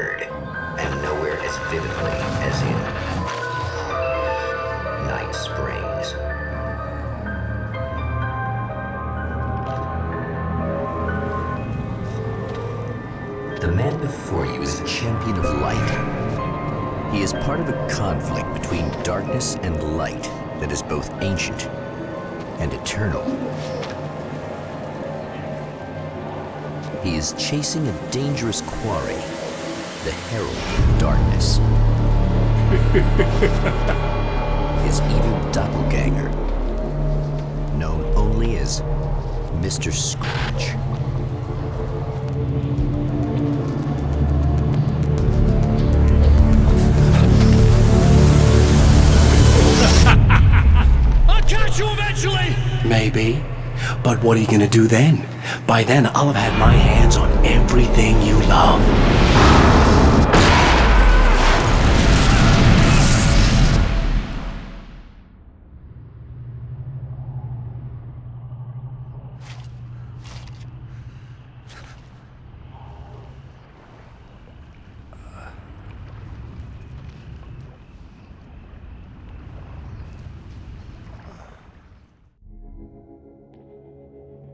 heard, and nowhere as vividly as in Night Springs. The man before you is a champion of light. He is part of a conflict between darkness and light that is both ancient and eternal. He is chasing a dangerous quarry, the Herald of Darkness. His evil doppelganger, known only as Mr. Scratch. I'll catch you eventually! Maybe. But what are you gonna do then? By then, I'll have had my hands on everything you love.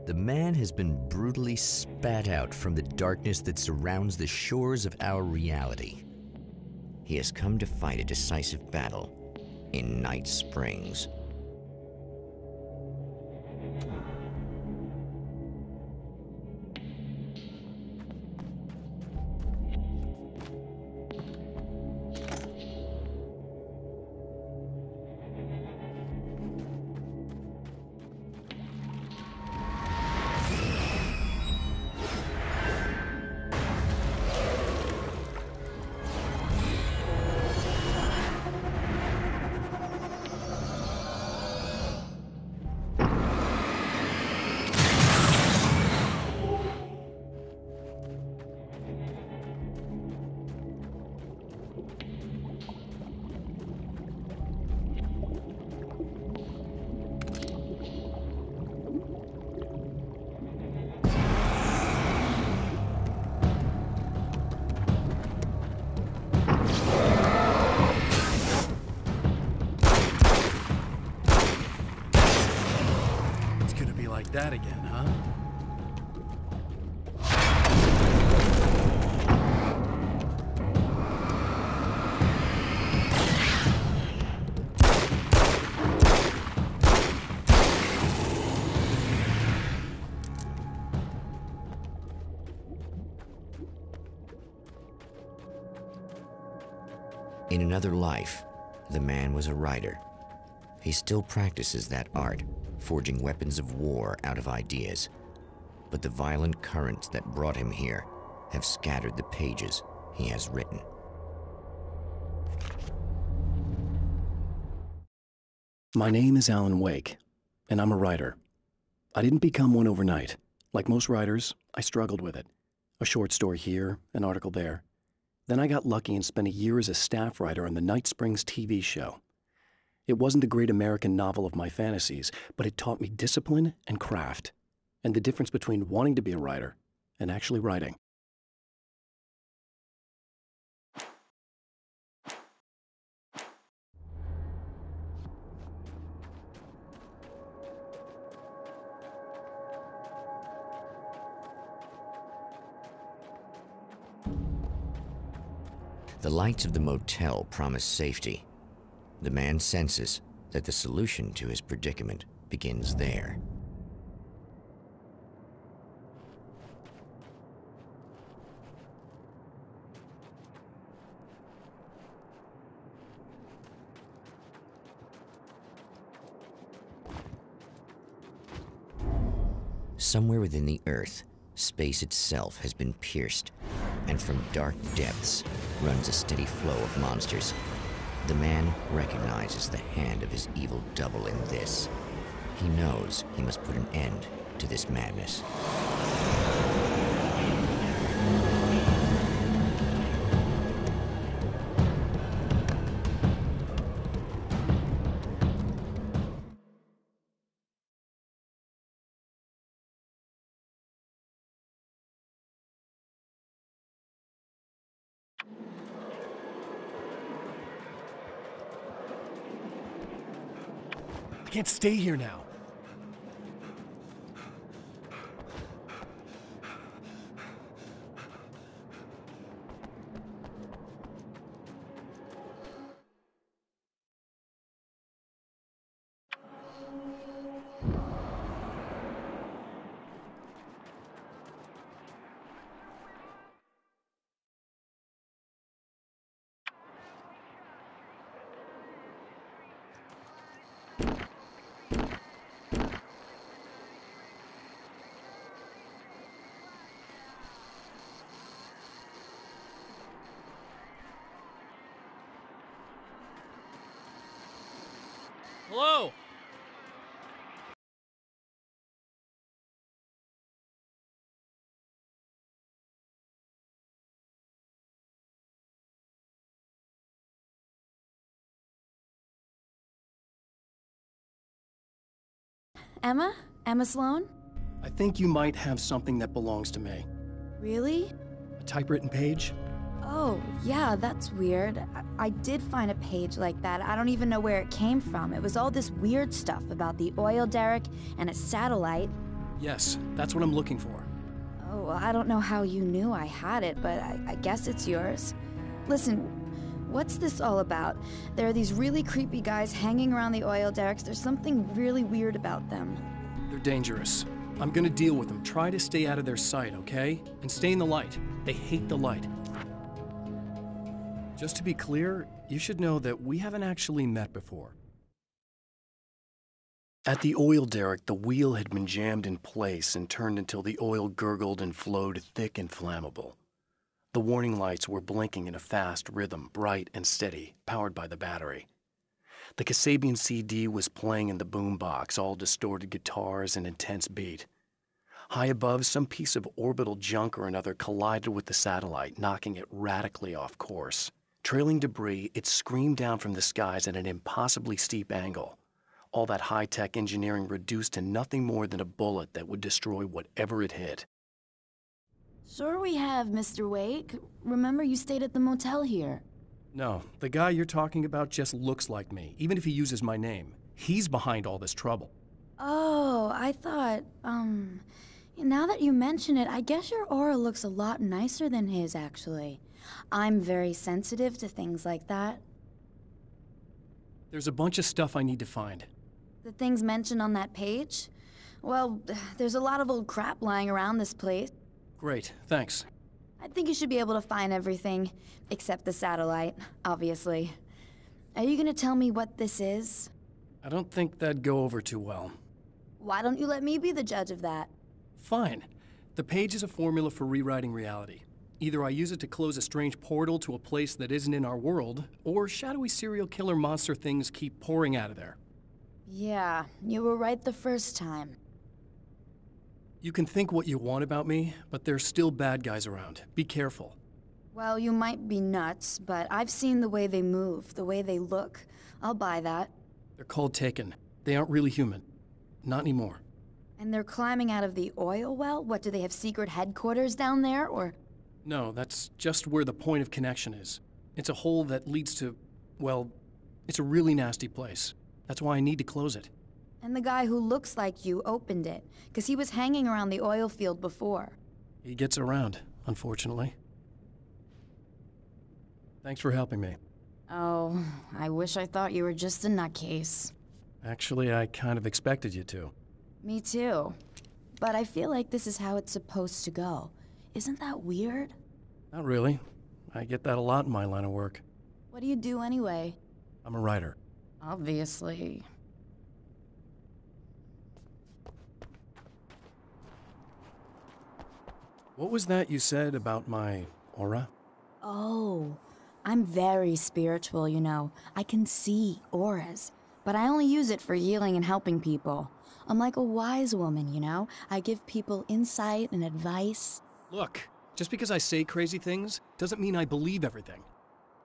The man has been brutally spat out from the darkness that surrounds the shores of our reality. He has come to fight a decisive battle in Night Springs. That again, huh? In another life, the man was a writer. He still practices that art, forging weapons of war out of ideas. But the violent currents that brought him here have scattered the pages he has written. My name is Alan Wake, and I'm a writer. I didn't become one overnight. Like most writers, I struggled with it. A short story here, an article there. Then I got lucky and spent a year as a staff writer on the Night Springs TV show. It wasn't the great American novel of my fantasies, but it taught me discipline and craft, and the difference between wanting to be a writer and actually writing. The lights of the motel promise safety. The man senses that the solution to his predicament begins there. Somewhere within the Earth, space itself has been pierced, and from dark depths runs a steady flow of monsters. The man recognizes the hand of his evil double in this. He knows he must put an end to this madness. can't stay here now. Hello? Emma? Emma Sloan? I think you might have something that belongs to me. Really? A typewritten page? Oh, yeah, that's weird. I did find a page like that. I don't even know where it came from. It was all this weird stuff about the oil derrick and a satellite. Yes, that's what I'm looking for. Oh, well, I don't know how you knew I had it, but I guess it's yours. Listen, what's this all about? There are these really creepy guys hanging around the oil derricks. There's something really weird about them. They're dangerous. I'm gonna deal with them. Try to stay out of their sight, okay? And stay in the light. They hate the light. Just to be clear, you should know that we haven't actually met before. At the oil derrick, the wheel had been jammed in place and turned until the oil gurgled and flowed thick and flammable. The warning lights were blinking in a fast rhythm, bright and steady, powered by the battery. The Kasabian CD was playing in the boombox, all distorted guitars and intense beat. High above, some piece of orbital junk or another collided with the satellite, knocking it radically off course. Trailing debris, it screamed down from the skies at an impossibly steep angle. All that high-tech engineering reduced to nothing more than a bullet that would destroy whatever it hit. Sure we have, Mr. Wake. Remember you stayed at the motel here. No, the guy you're talking about just looks like me, even if he uses my name. He's behind all this trouble. Oh, I thought, now that you mention it, I guess your aura looks a lot nicer than his, actually. I'm very sensitive to things like that. There's a bunch of stuff I need to find. The things mentioned on that page? Well, there's a lot of old crap lying around this place. Great, thanks. I think you should be able to find everything, except the satellite, obviously. Are you gonna tell me what this is? I don't think that'd go over too well. Why don't you let me be the judge of that? Fine. The page is a formula for rewriting reality. Either I use it to close a strange portal to a place that isn't in our world, or shadowy serial killer monster things keep pouring out of there. Yeah, you were right the first time. You can think what you want about me, but there's still bad guys around. Be careful. Well, you might be nuts, but I've seen the way they move, the way they look. I'll buy that. They're called Taken. They aren't really human. Not anymore. And they're climbing out of the oil well? What, do they have secret headquarters down there, or...? No, that's just where the point of connection is. It's a hole that leads to, well, it's a really nasty place. That's why I need to close it. And the guy who looks like you opened it, because he was hanging around the oil field before. He gets around, unfortunately. Thanks for helping me. Oh, I wish I thought you were just a nutcase. Actually, I kind of expected you to. Me too. But I feel like this is how it's supposed to go. Isn't that weird? Not really. I get that a lot in my line of work. What do you do anyway? I'm a writer. Obviously. What was that you said about my aura? Oh, I'm very spiritual, you know. I can see auras, but I only use it for healing and helping people. I'm like a wise woman, you know? I give people insight and advice. Look, just because I say crazy things doesn't mean I believe everything.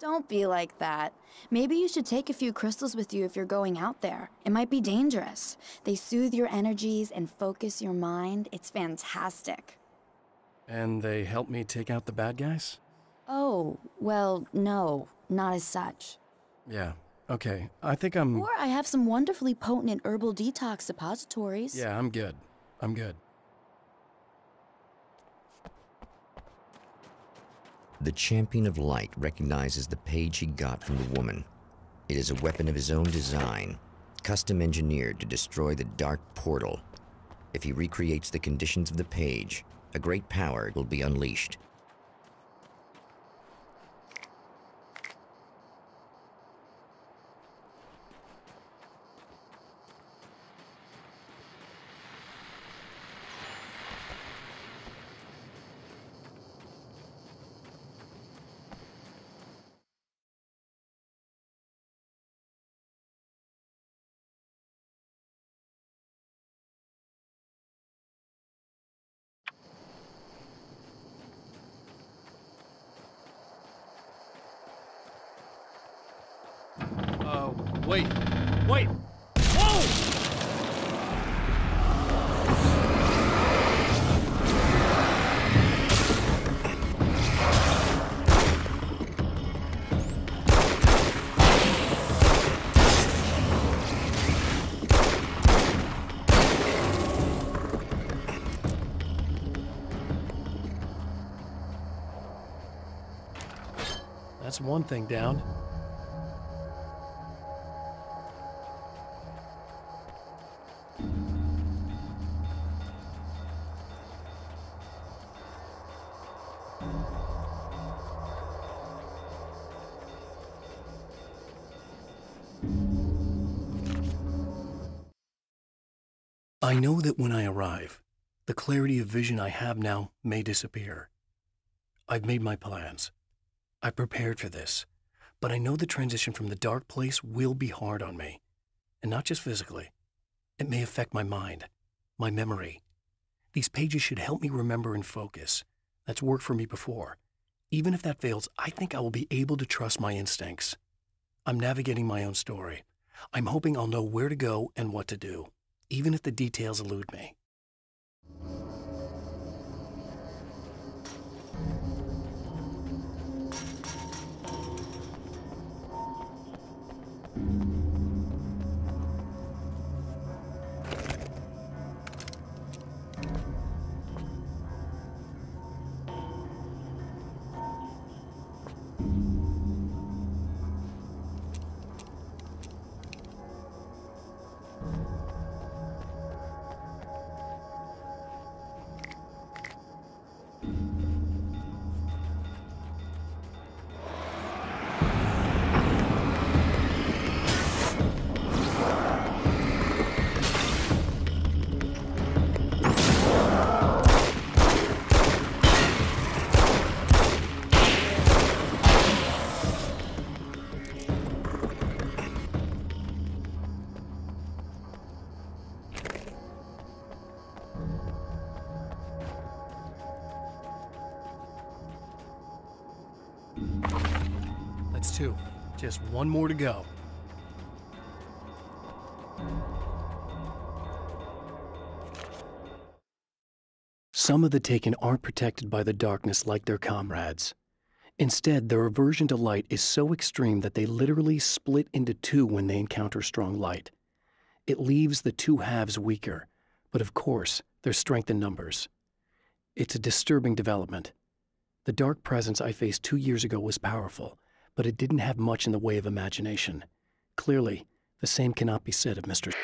Don't be like that. Maybe you should take a few crystals with you if you're going out there. It might be dangerous. They soothe your energies and focus your mind. It's fantastic. And they help me take out the bad guys? Oh, well, no, not as such. Yeah, Okay, I think I'm... Or I have some wonderfully potent herbal detox suppositories. Yeah, I'm good. I'm good. The Champion of Light recognizes the page he got from the woman. It is a weapon of his own design, custom engineered to destroy the dark portal. If he recreates the conditions of the page, a great power will be unleashed. Wait. Wait! Whoa! That's one thing down. I know that when I arrive, the clarity of vision I have now may disappear. I've made my plans. I prepared for this, but I know the transition from the dark place will be hard on me, and not just physically. It may affect my mind, my memory. These pages should help me remember and focus. That's worked for me before. Even if that fails, I think I will be able to trust my instincts. I'm navigating my own story. I'm hoping I'll know where to go and what to do, even if the details elude me. That's two. Just one more to go. Some of the Taken aren't protected by the darkness like their comrades. Instead, their aversion to light is so extreme that they literally split into two when they encounter strong light. It leaves the two halves weaker, but of course, there's strength in numbers. It's a disturbing development. The dark presence I faced 2 years ago was powerful, but it didn't have much in the way of imagination. Clearly, the same cannot be said of Mr.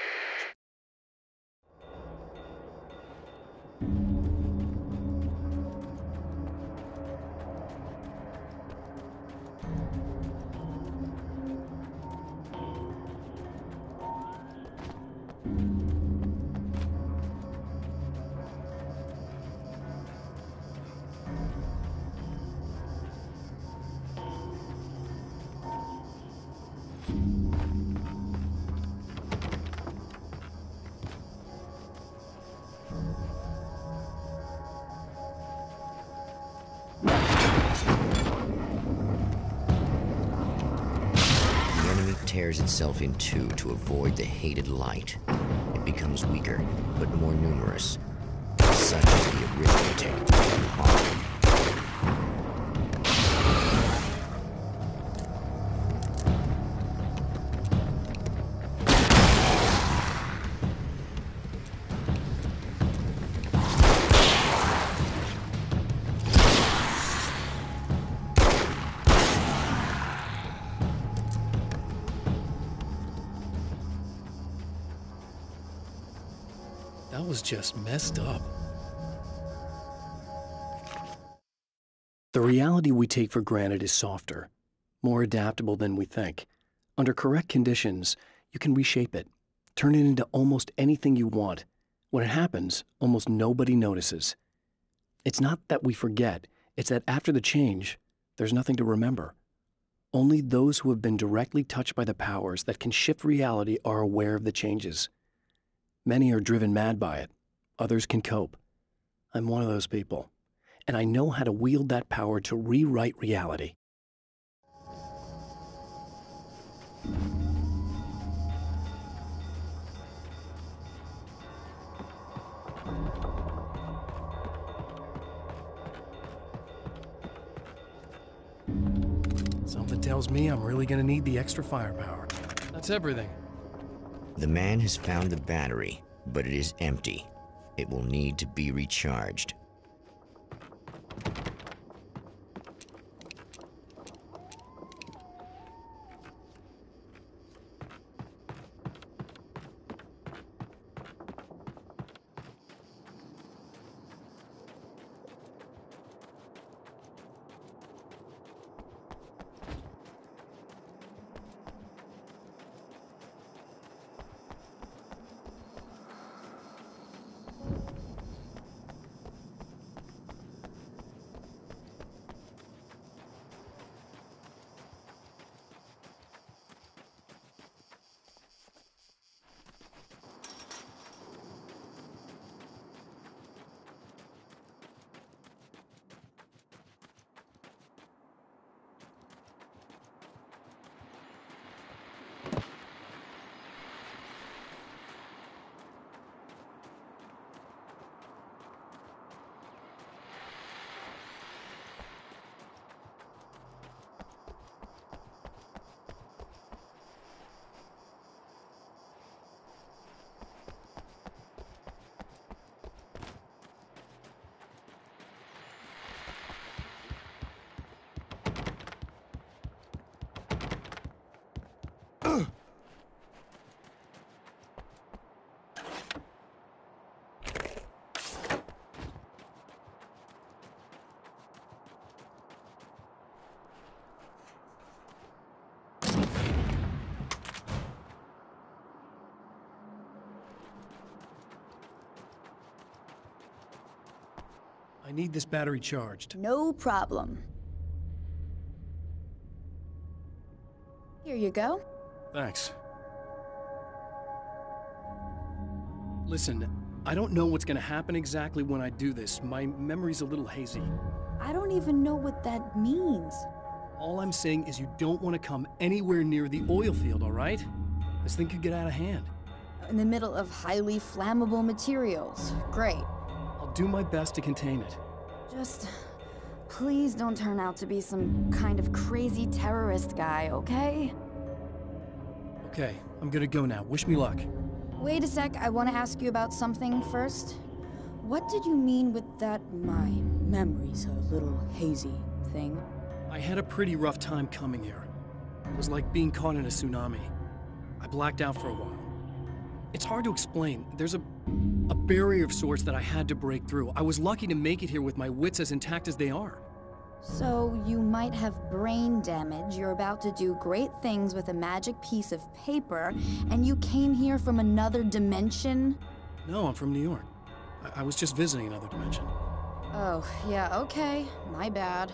Tears itself in two to avoid the hated light. It becomes weaker, but more numerous. Such is the arithmetic of harm. was just messed up. The reality we take for granted is softer, more adaptable than we think. Under correct conditions, you can reshape it, turn it into almost anything you want. When it happens, almost nobody notices. It's not that we forget, it's that after the change, there's nothing to remember. Only those who have been directly touched by the powers that can shift reality are aware of the changes. Many are driven mad by it. Others can cope. I'm one of those people, and I know how to wield that power to rewrite reality. Something tells me I'm really gonna need the extra firepower. That's everything. The man has found the battery, but it is empty. It will need to be recharged. I need this battery charged. No problem. Here you go. Thanks. Listen, I don't know what's gonna happen exactly when I do this. My memory's a little hazy. I don't even know what that means. All I'm saying is you don't want to come anywhere near the oil field, all right? This thing could get out of hand. In the middle of highly flammable materials. Great. I'll do my best to contain it. Just please don't turn out to be some kind of crazy terrorist guy, okay? Okay, I'm gonna go now. Wish me luck. Wait a sec, I want to ask you about something first. What did you mean with that my memory's a little hazy thing? I had a pretty rough time coming here. It was like being caught in a tsunami. I blacked out for a while. It's hard to explain. There's a barrier of sorts that I had to break through. I was lucky to make it here with my wits as intact as they are. So you might have brain damage, you're about to do great things with a magic piece of paper, and you came here from another dimension? No, I'm from New York. I was just visiting another dimension. Oh, yeah, okay. My bad.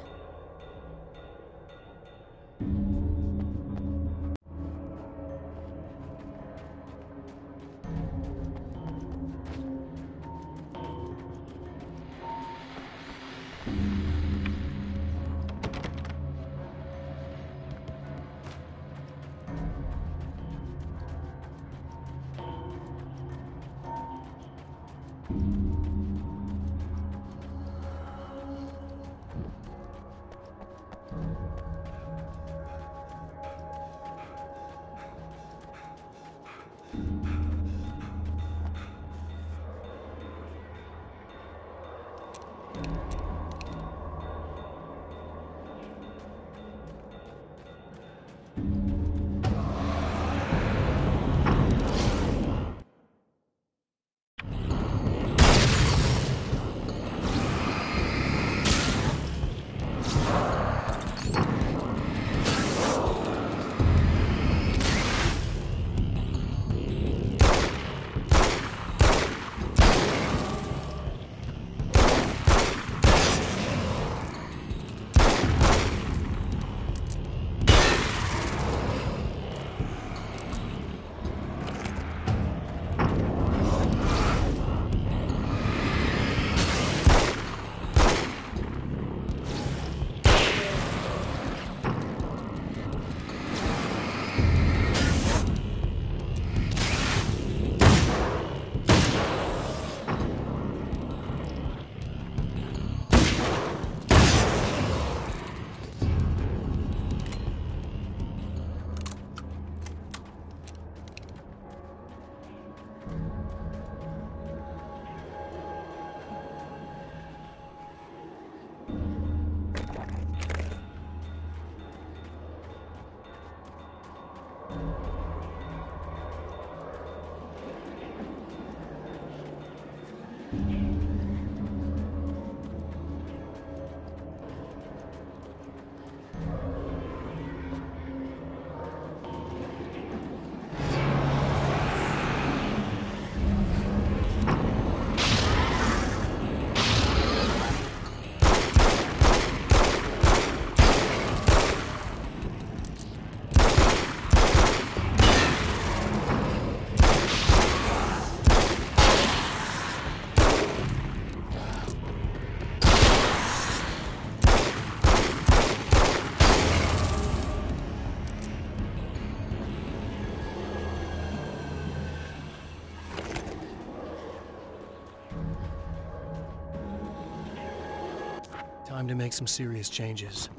Time to make some serious changes.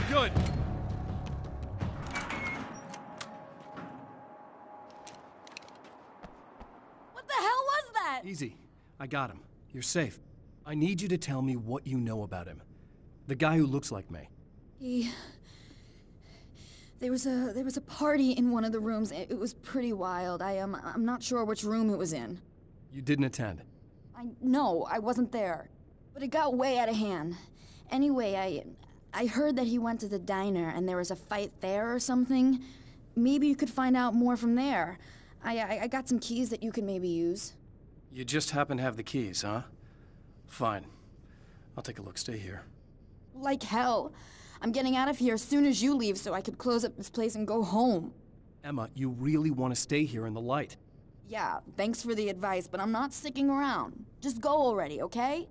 Good. What the hell was that? Easy. I got him. You're safe. I need you to tell me what you know about him. The guy who looks like me. There was a party in one of the rooms. It was pretty wild. I'm not sure which room it was in. You didn't attend? No, I wasn't there. But it got way out of hand. Anyway, I heard that he went to the diner and there was a fight there or something. Maybe you could find out more from there. I got some keys that you could maybe use. You just happen to have the keys, huh? Fine. I'll take a look. Stay here. Like hell. I'm getting out of here as soon as you leave so I could close up this place and go home. Emma, you really want to stay here in the light. Yeah, thanks for the advice, but I'm not sticking around. Just go already, okay?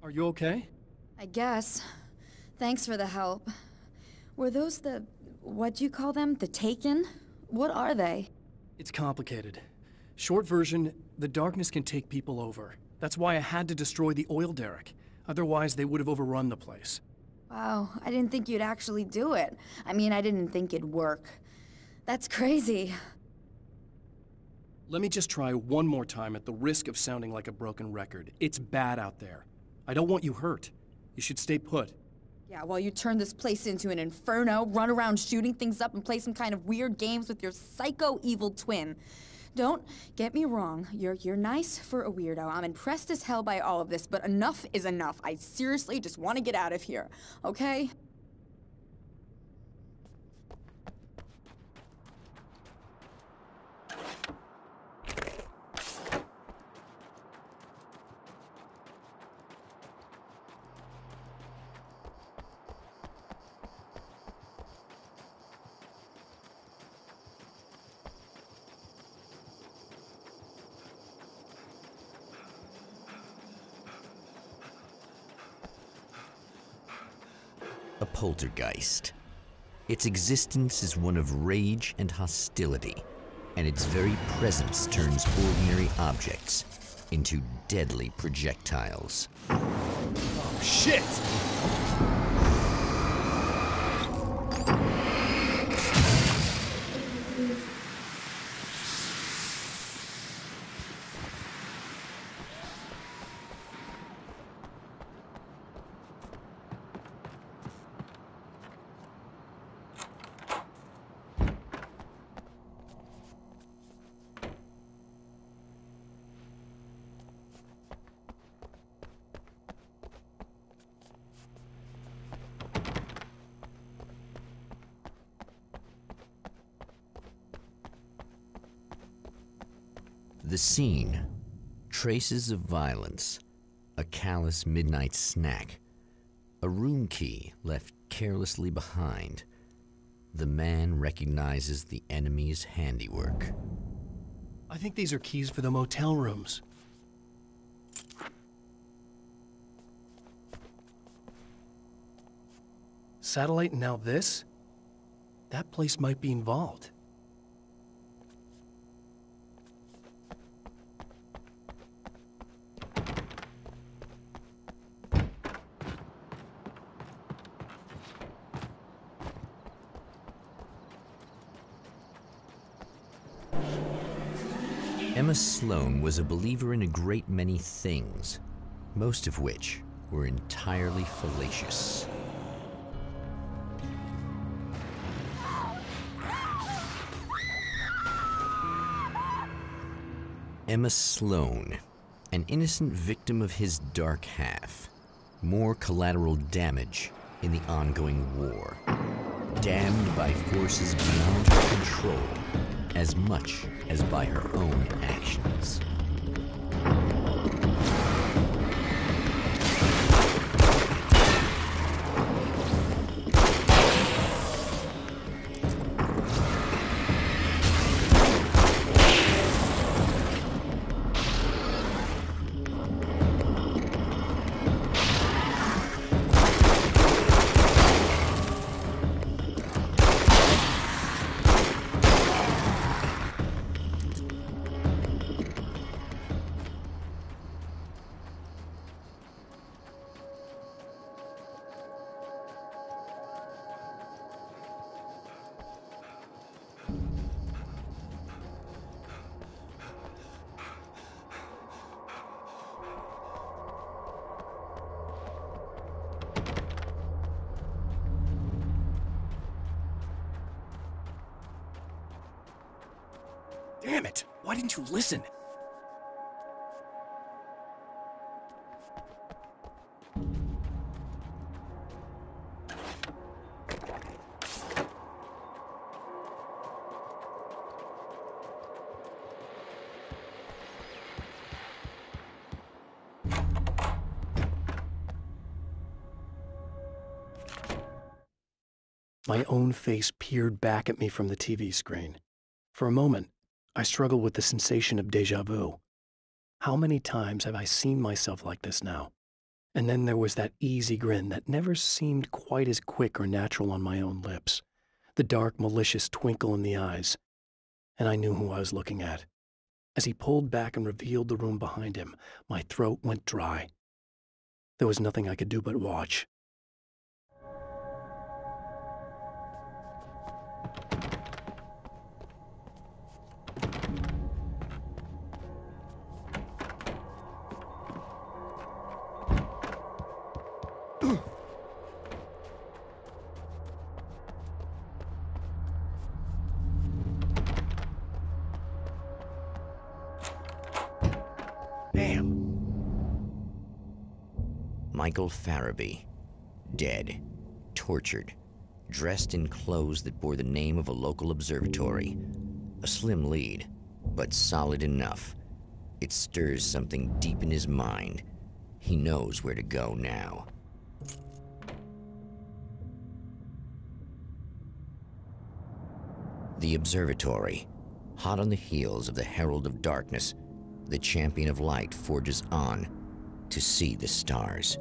Are you okay? I guess. Thanks for the help. Were those what do you call them? The Taken? What are they? It's complicated. Short version, the darkness can take people over. That's why I had to destroy the oil derrick. Otherwise, they would have overrun the place. Wow, I didn't think you'd actually do it. I mean, I didn't think it'd work. That's crazy. Let me just try one more time at the risk of sounding like a broken record. It's bad out there. I don't want you hurt. You should stay put. Yeah, while you turn this place into an inferno, run around shooting things up and play some kind of weird games with your psycho evil twin. Don't get me wrong, you're nice for a weirdo. I'm impressed as hell by all of this, but enough is enough. I seriously just want to get out of here, okay? A poltergeist. Its existence is one of rage and hostility, and its very presence turns ordinary objects into deadly projectiles. Oh, shit! The scene. Traces of violence. A callous midnight snack. A room key left carelessly behind. The man recognizes the enemy's handiwork. I think these are keys for the motel rooms. Satellite and now this? That place might be involved. Emma Sloan was a believer in a great many things, most of which were entirely fallacious. Emma Sloan, an innocent victim of his dark half. More collateral damage in the ongoing war. Damned by forces beyond her control, as much as by her own actions. Damn it! Why didn't you listen? My own face peered back at me from the TV screen. For a moment, I struggled with the sensation of déjà vu. How many times have I seen myself like this now? And then there was that easy grin that never seemed quite as quick or natural on my own lips. The dark, malicious twinkle in the eyes. And I knew who I was looking at. As he pulled back and revealed the room behind him, my throat went dry. There was nothing I could do but watch. Damn. Michael Farabee, dead, tortured, dressed in clothes that bore the name of a local observatory. A slim lead, but solid enough. It stirs something deep in his mind. He knows where to go now. The observatory, hot on the heels of the Herald of Darkness, the champion of light forges on to see the stars.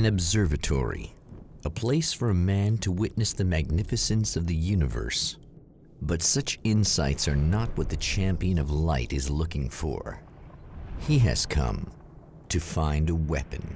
An observatory, a place for a man to witness the magnificence of the universe. But such insights are not what the champion of light is looking for. He has come to find a weapon.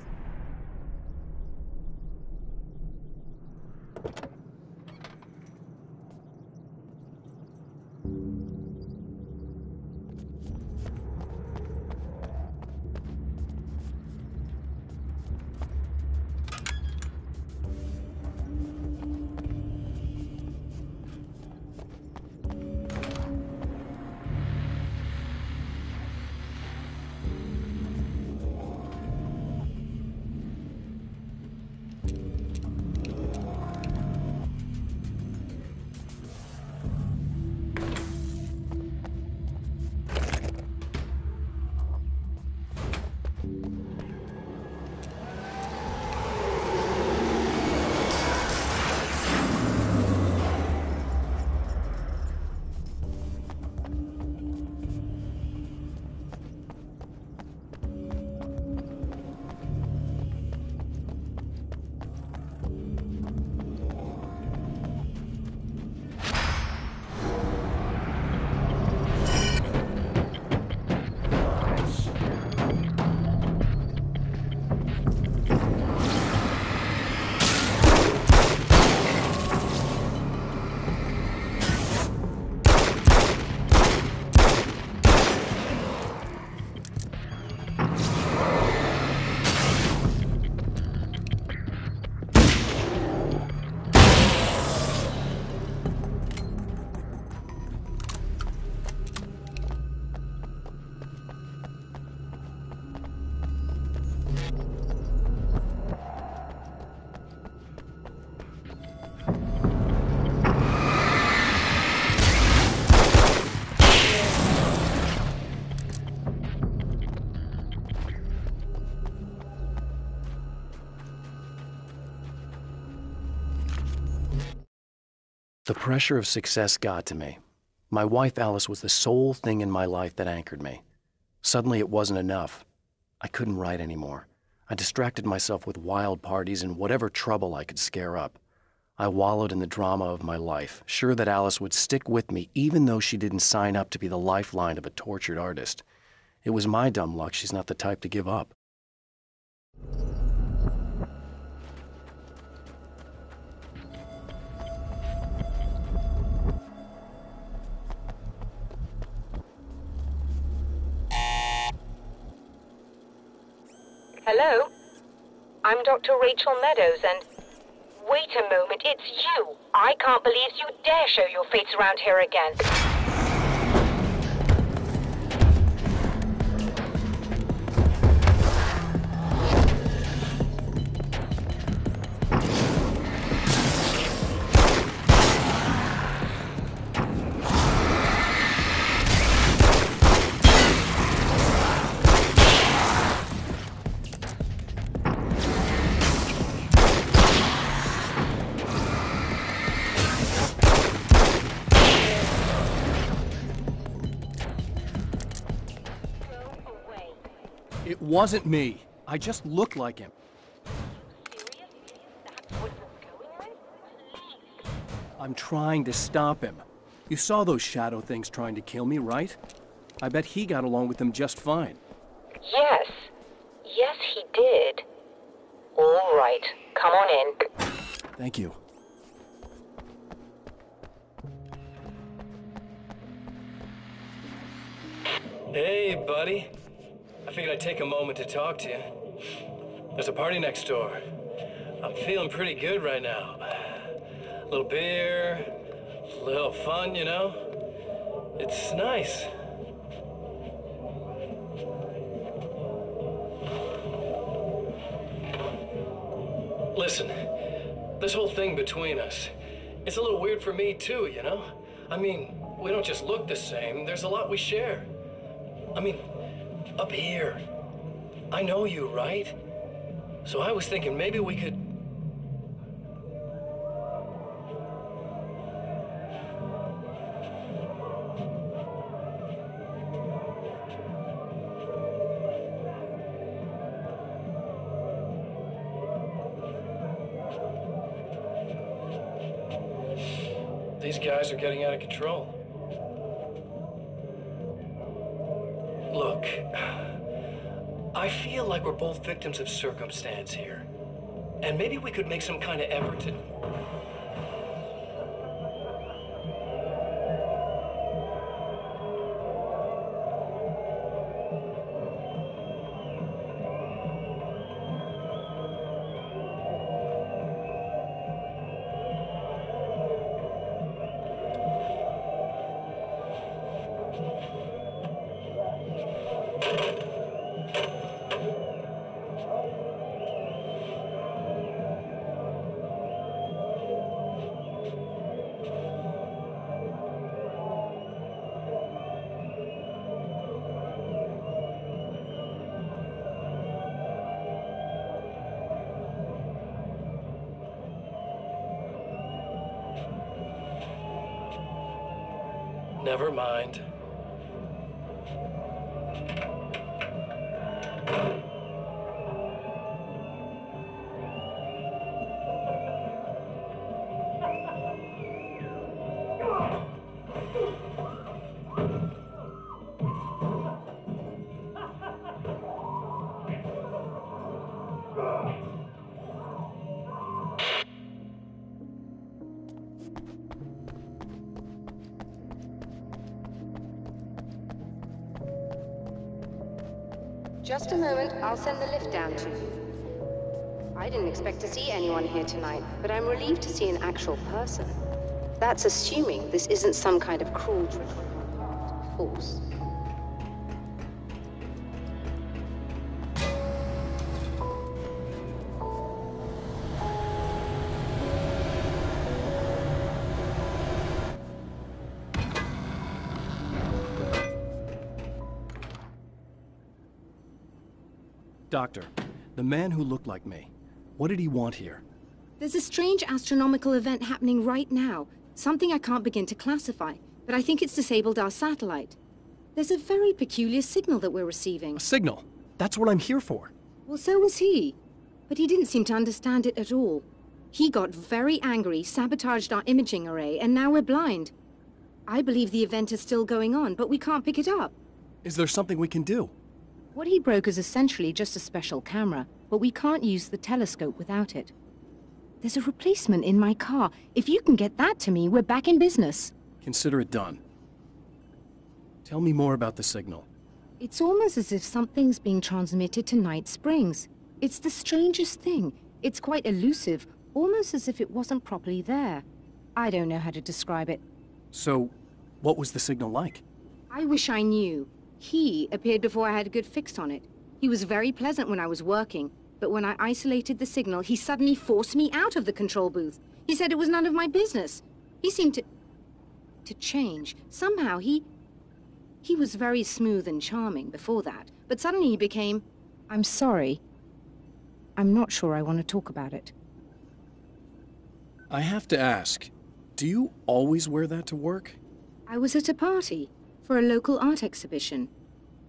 The pressure of success got to me. My wife Alice was the sole thing in my life that anchored me. Suddenly it wasn't enough. I couldn't write anymore. I distracted myself with wild parties and whatever trouble I could scare up. I wallowed in the drama of my life, sure that Alice would stick with me even though she didn't sign up to be the lifeline of a tortured artist. It was my dumb luck she's not the type to give up. Hello? I'm Dr. Rachel Meadows, and... Wait a moment, it's you! I can't believe you dare show your face around here again. It wasn't me. I just looked like him. Serious? That's what you're going with? Please. I'm trying to stop him. You saw those shadow things trying to kill me, right? I bet he got along with them just fine. Yes. Yes, he did. All right. Come on in. Thank you. Hey, buddy. I figured I'd take a moment to talk to you. There's a party next door. I'm feeling pretty good right now. A little beer, a little fun, you know? It's nice. Listen, this whole thing between us, it's a little weird for me too, you know? I mean, we don't just look the same, there's a lot we share. I mean, up here. I know you, right? So I was thinking maybe we could... These guys are getting out of control. Look, I feel like we're both victims of circumstance here. And maybe we could make some kind of effort to... Never mind. Just a moment, I'll send the lift down to you. I didn't expect to see anyone here tonight, but I'm relieved to see an actual person. That's assuming this isn't some kind of cruel trick on your part, of course. Doctor, the man who looked like me, what did he want here? There's a strange astronomical event happening right now. Something I can't begin to classify, but I think it's disabled our satellite. There's a very peculiar signal that we're receiving. A signal? That's what I'm here for. Well, so was he. But he didn't seem to understand it at all. He got very angry, sabotaged our imaging array, and now we're blind. I believe the event is still going on, but we can't pick it up. Is there something we can do? What he broke is essentially just a special camera, but we can't use the telescope without it. There's a replacement in my car. If you can get that to me, we're back in business. Consider it done. Tell me more about the signal. It's almost as if something's being transmitted to Night Springs. It's the strangest thing. It's quite elusive, almost as if it wasn't properly there. I don't know how to describe it. So, what was the signal like? I wish I knew. He appeared before I had a good fix on it. He was very pleasant when I was working, but when I isolated the signal, he suddenly forced me out of the control booth. He said it was none of my business. He seemed to change. Somehow he was very smooth and charming before that, but suddenly he became... I'm sorry. I'm not sure I want to talk about it. I have to ask, do you always wear that to work? I was at a party for a local art exhibition.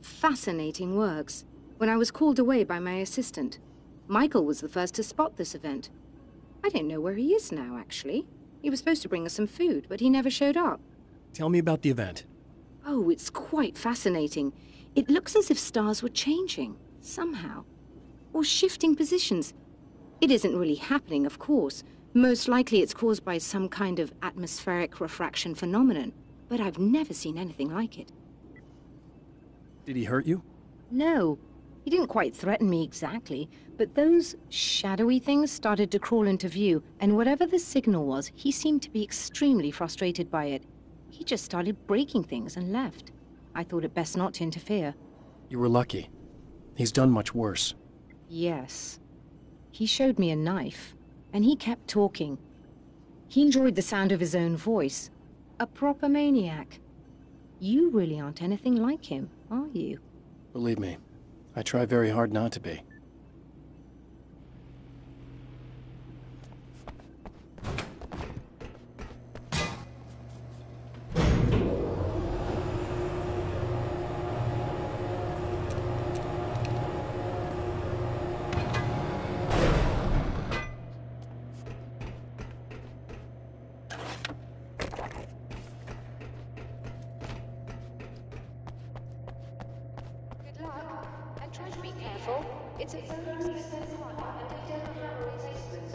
Fascinating works. When I was called away by my assistant, Michael was the first to spot this event. I don't know where he is now, actually. He was supposed to bring us some food, but he never showed up. Tell me about the event. Oh, it's quite fascinating. It looks as if stars were changing, somehow. Or shifting positions. It isn't really happening, of course. Most likely it's caused by some kind of atmospheric refraction phenomenon. But I've never seen anything like it. Did he hurt you? No. He didn't quite threaten me exactly, but those shadowy things started to crawl into view, and whatever the signal was, he seemed to be extremely frustrated by it. He just started breaking things and left. I thought it best not to interfere. You were lucky. He's done much worse. Yes. He showed me a knife, and he kept talking. He enjoyed the sound of his own voice. A proper maniac. You really aren't anything like him, are you? Believe me, I try very hard not to be. careful. It's a very expensive part, and we don't have a replacement.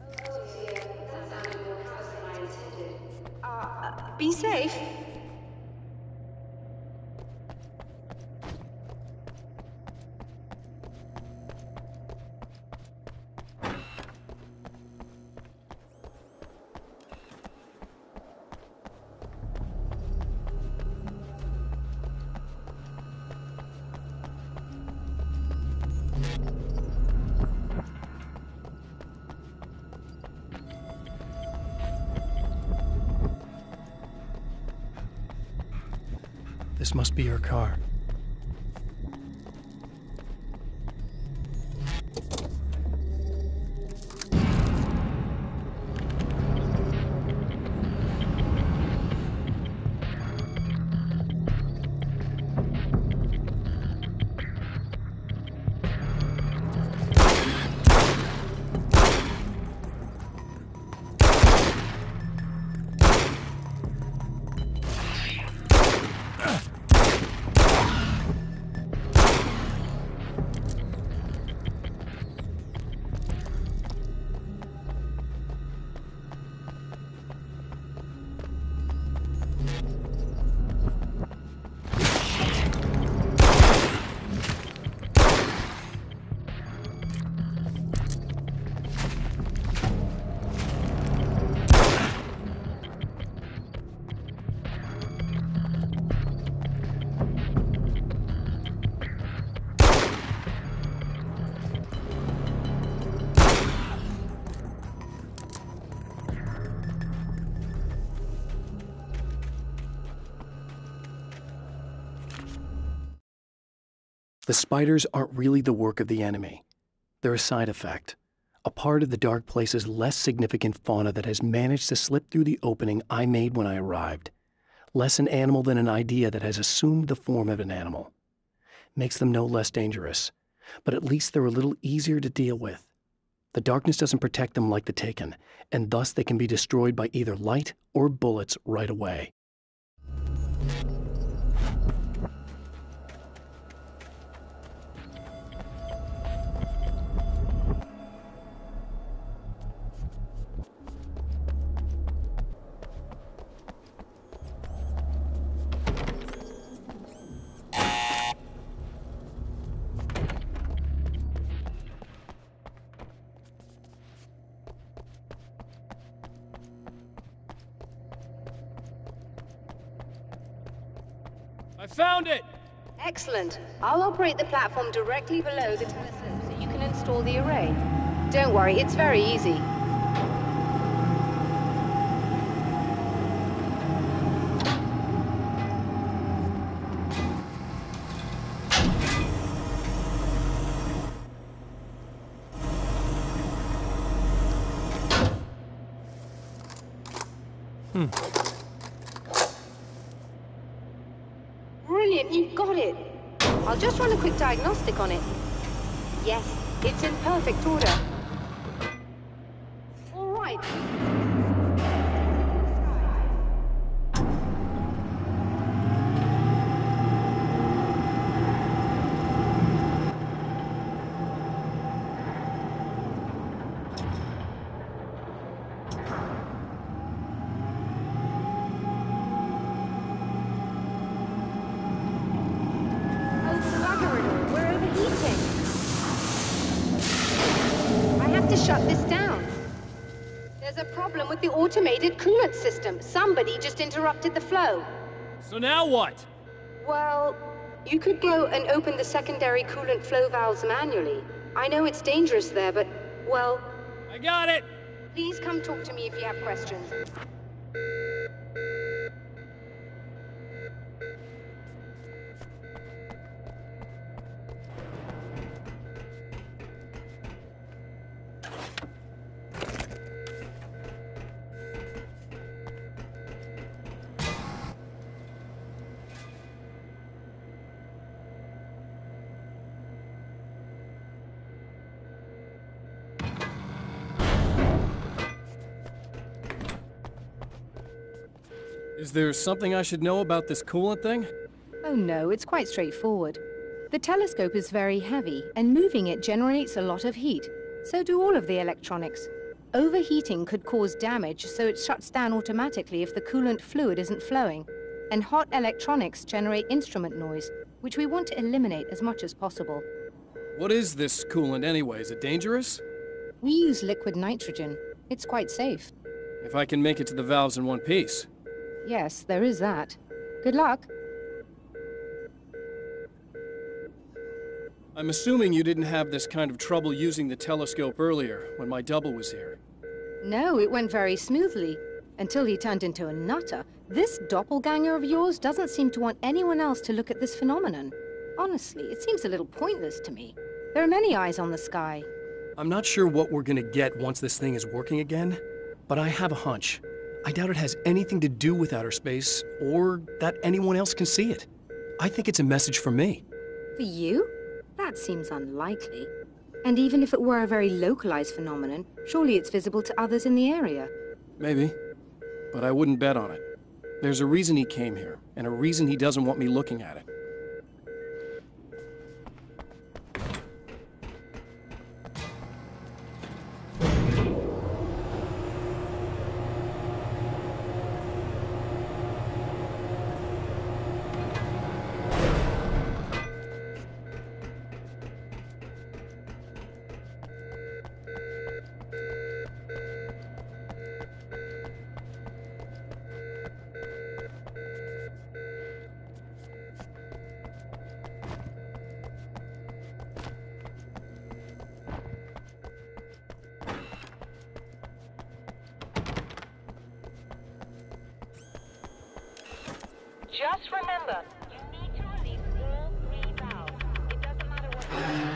Oh dear, that sounded more callous than I intended. Be safe. This must be her car. The spiders aren't really the work of the enemy. They're a side effect, a part of the Dark Place's less significant fauna that has managed to slip through the opening I made when I arrived. Less an animal than an idea that has assumed the form of an animal. Makes them no less dangerous, but at least they're a little easier to deal with. The darkness doesn't protect them like the Taken, and thus they can be destroyed by either light or bullets right away. I found it! Excellent. I'll operate the platform directly below the telescope so you can install the array. Don't worry, it's very easy. Brilliant, you got it. I'll just run a quick diagnostic on it. Yes, it's in perfect order. All right. Shut this down. There's a problem with the automated coolant system. Somebody just interrupted the flow. So now what? Well, you could go and open the secondary coolant flow valves manually. I know it's dangerous there, but, well... I got it! Please come talk to me if you have questions. Is there something I should know about this coolant thing? Oh no, it's quite straightforward. The telescope is very heavy, and moving it generates a lot of heat. So do all of the electronics. Overheating could cause damage, so it shuts down automatically if the coolant fluid isn't flowing. And hot electronics generate instrument noise, which we want to eliminate as much as possible. What is this coolant anyway? Is it dangerous? We use liquid nitrogen. It's quite safe. If I can make it to the valves in one piece. Yes, there is that. Good luck. I'm assuming you didn't have this kind of trouble using the telescope earlier, when my double was here. No, it went very smoothly. Until he turned into a nutter. This doppelganger of yours doesn't seem to want anyone else to look at this phenomenon. Honestly, it seems a little pointless to me. There are many eyes on the sky. I'm not sure what we're gonna get once this thing is working again, but I have a hunch. I doubt it has anything to do with outer space, or that anyone else can see it. I think it's a message from me. For you? That seems unlikely. And even if it were a very localized phenomenon, surely it's visible to others in the area. Maybe, but I wouldn't bet on it. There's a reason he came here, and a reason he doesn't want me looking at it. Just remember, you need to release all 3 valves. It doesn't matter what you do.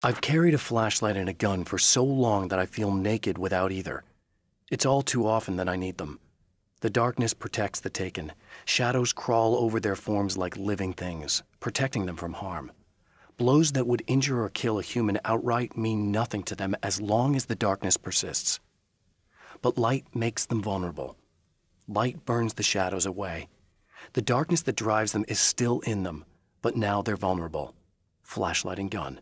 I've carried a flashlight and a gun for so long that I feel naked without either. It's all too often that I need them. The darkness protects the taken. Shadows crawl over their forms like living things, protecting them from harm. Blows that would injure or kill a human outright mean nothing to them as long as the darkness persists. But light makes them vulnerable. Light burns the shadows away. The darkness that drives them is still in them, but now they're vulnerable. Flashlight and gun.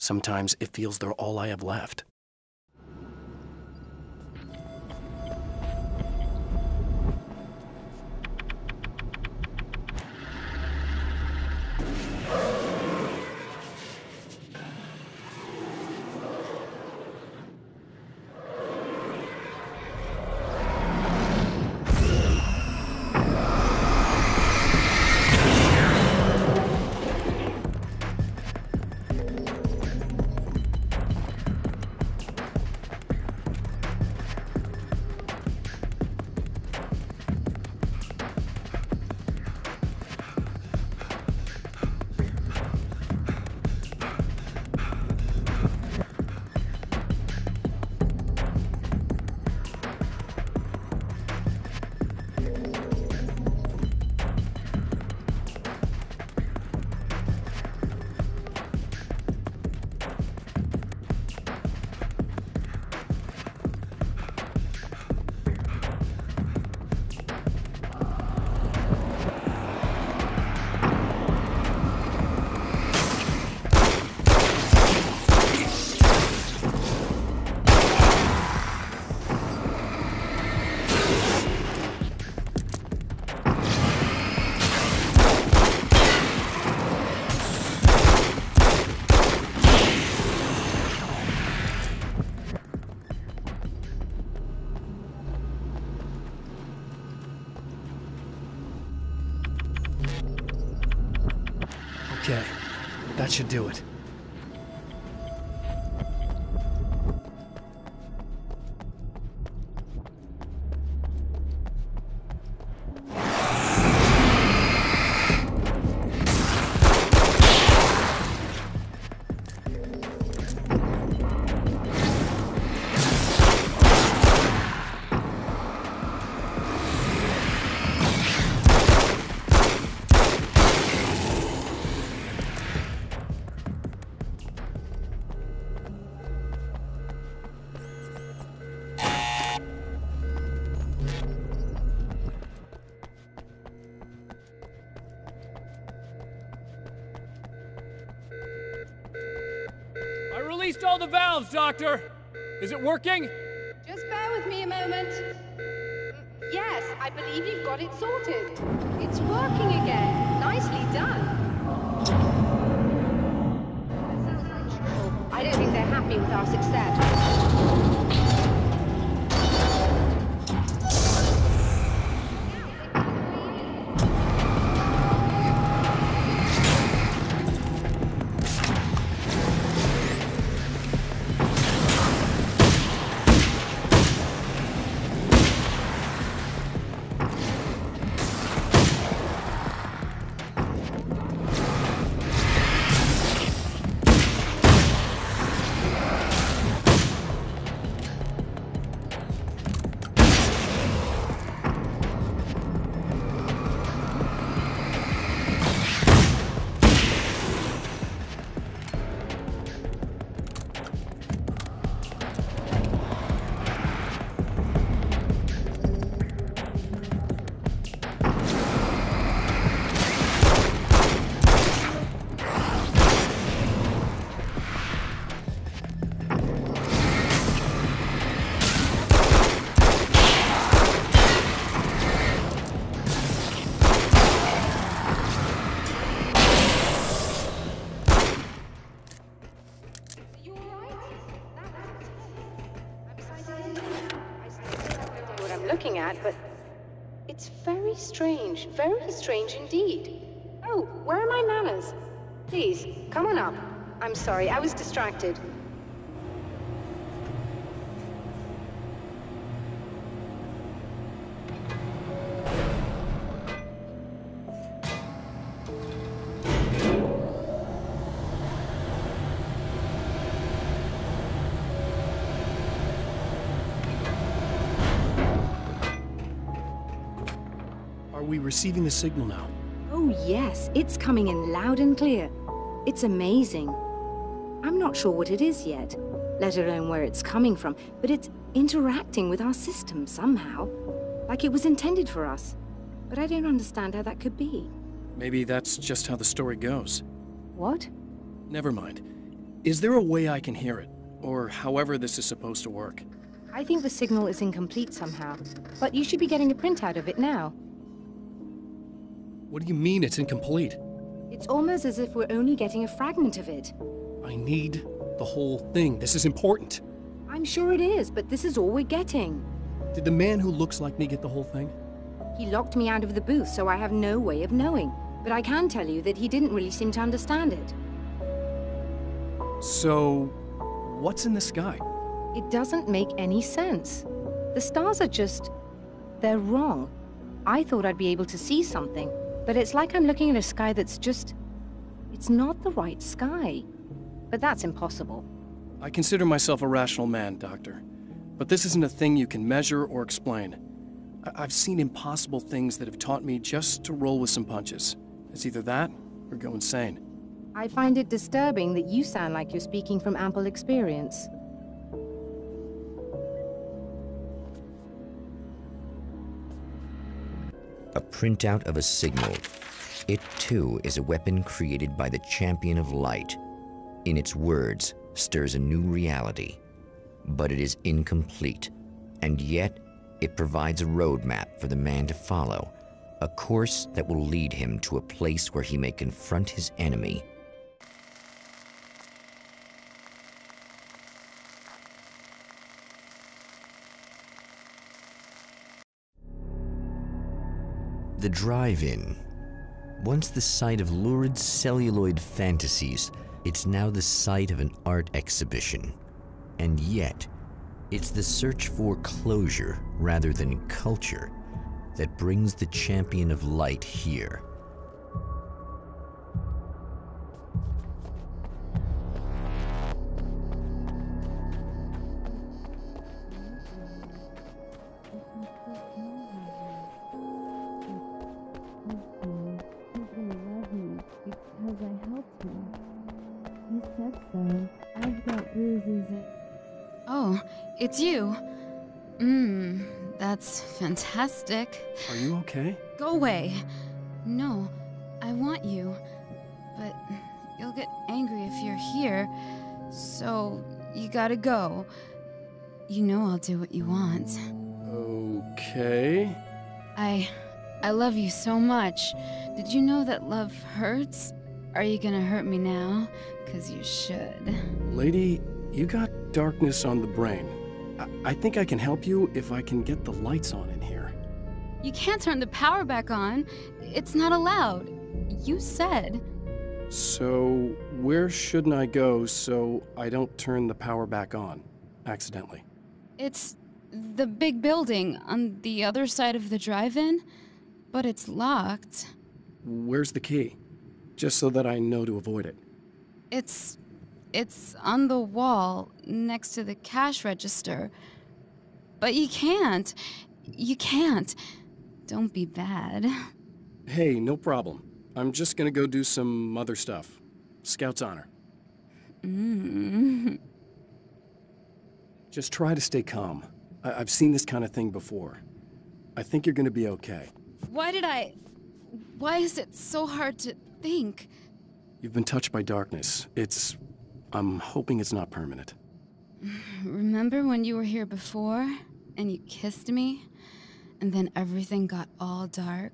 Sometimes it feels they're all I have left. That should do it. I released all the valves, Doctor! Is it working? Just bear with me a moment. Yes, I believe you've got it sorted. It's working again. Nicely done. I don't think they're happy with our success. Looking at, but it's very strange indeed. Oh, where are my manners? Please, come on up. I'm sorry, I was distracted. Are we receiving the signal now? Oh yes, it's coming in loud and clear. It's amazing. I'm not sure what it is yet, let alone where it's coming from, but it's interacting with our system somehow. Like it was intended for us. But I don't understand how that could be. Maybe that's just how the story goes. What? Never mind. Is there a way I can hear it? Or however this is supposed to work? I think the signal is incomplete somehow, but you should be getting a printout of it now. What do you mean it's incomplete? It's almost as if we're only getting a fragment of it. I need the whole thing. This is important. I'm sure it is, but this is all we're getting. Did the man who looks like me get the whole thing? He locked me out of the booth, so I have no way of knowing. But I can tell you that he didn't really seem to understand it. So, what's in the sky? It doesn't make any sense. The stars are just... they're wrong. I thought I'd be able to see something, but it's like I'm looking at a sky that's just... it's not the right sky. But that's impossible. I consider myself a rational man, Doctor. But this isn't a thing you can measure or explain. I've seen impossible things that have taught me just to roll with some punches. It's either that, or go insane. I find it disturbing that you sound like you're speaking from ample experience. A printout of a signal. It too is a weapon created by the Champion of Light. In its words, stirs a new reality. But it is incomplete, and yet it provides a roadmap for the man to follow, a course that will lead him to a place where he may confront his enemy. The drive-in. Once the site of lurid celluloid fantasies, it's now the site of an art exhibition. And yet, it's the search for closure rather than culture that brings the champion of light here. Oh, it's you. That's fantastic. Are you okay? Go away. No, I want you. But you'll get angry if you're here. So, you gotta go. You know I'll do what you want. Okay. I love you so much. Did you know that love hurts? Are you gonna hurt me now? 'Cause you should. Lady, you got darkness on the brain. I think I can help you if I can get the lights on in here. You can't turn the power back on. It's not allowed. You said. So, where shouldn't I go so I don't turn the power back on accidentally? It's the big building on the other side of the drive-in, but it's locked. Where's the key? Just so that I know to avoid it. It's on the wall next to the cash register. But you can't. You can't. Don't be bad. Hey, no problem. I'm just gonna go do some other stuff. Scout's honor. Just try to stay calm. I've seen this kind of thing before. I think you're gonna be okay. Why is it so hard to think? You've been touched by darkness. I'm hoping it's not permanent. Remember when you were here before, and you kissed me? And then everything got all dark?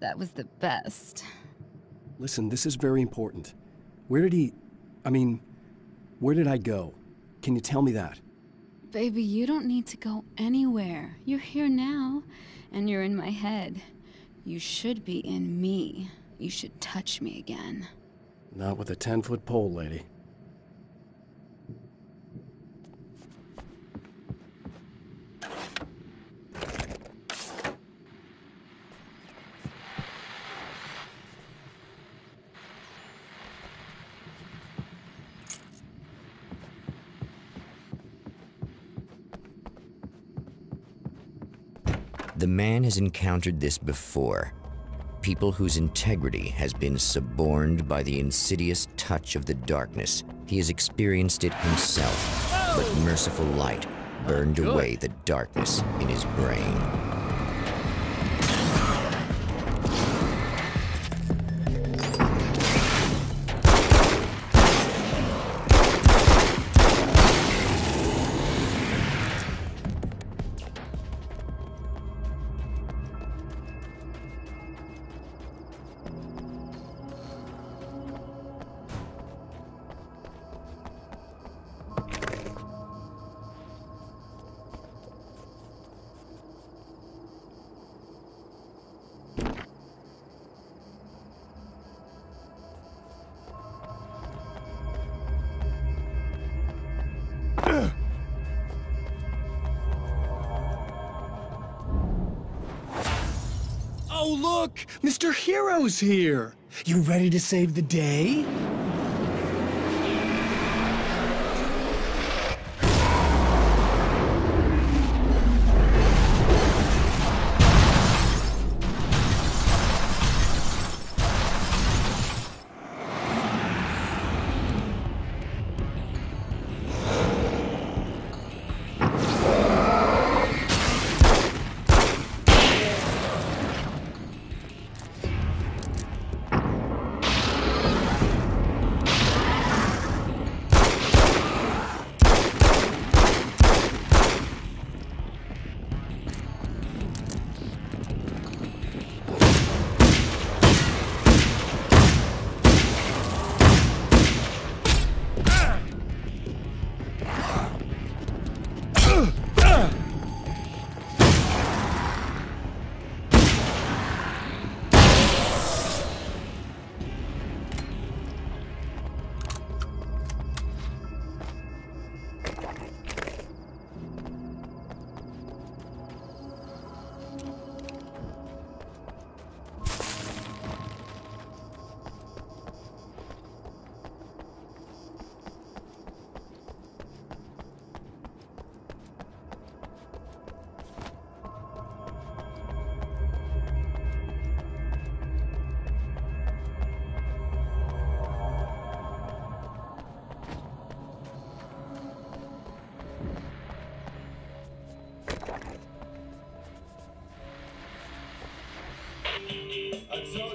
That was the best. Listen, this is very important. Where did I go? Can you tell me that? Baby, you don't need to go anywhere. You're here now, and you're in my head. You should be in me. You should touch me again. Not with a 10-foot pole, lady. The man has encountered this before. People whose integrity has been suborned by the insidious touch of the darkness. He has experienced it himself, but merciful light burned away the darkness in his brain. Oh, look! Mr. Hero's here! You ready to save the day?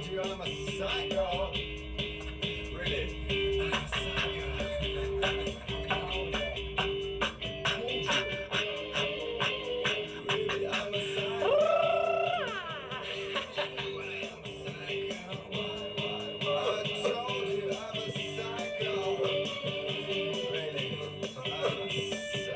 told you I'm a psycho. Really? I'm a psycho. Really, I'm a psycho. I told you I'm a psycho. Really, I'm a psycho.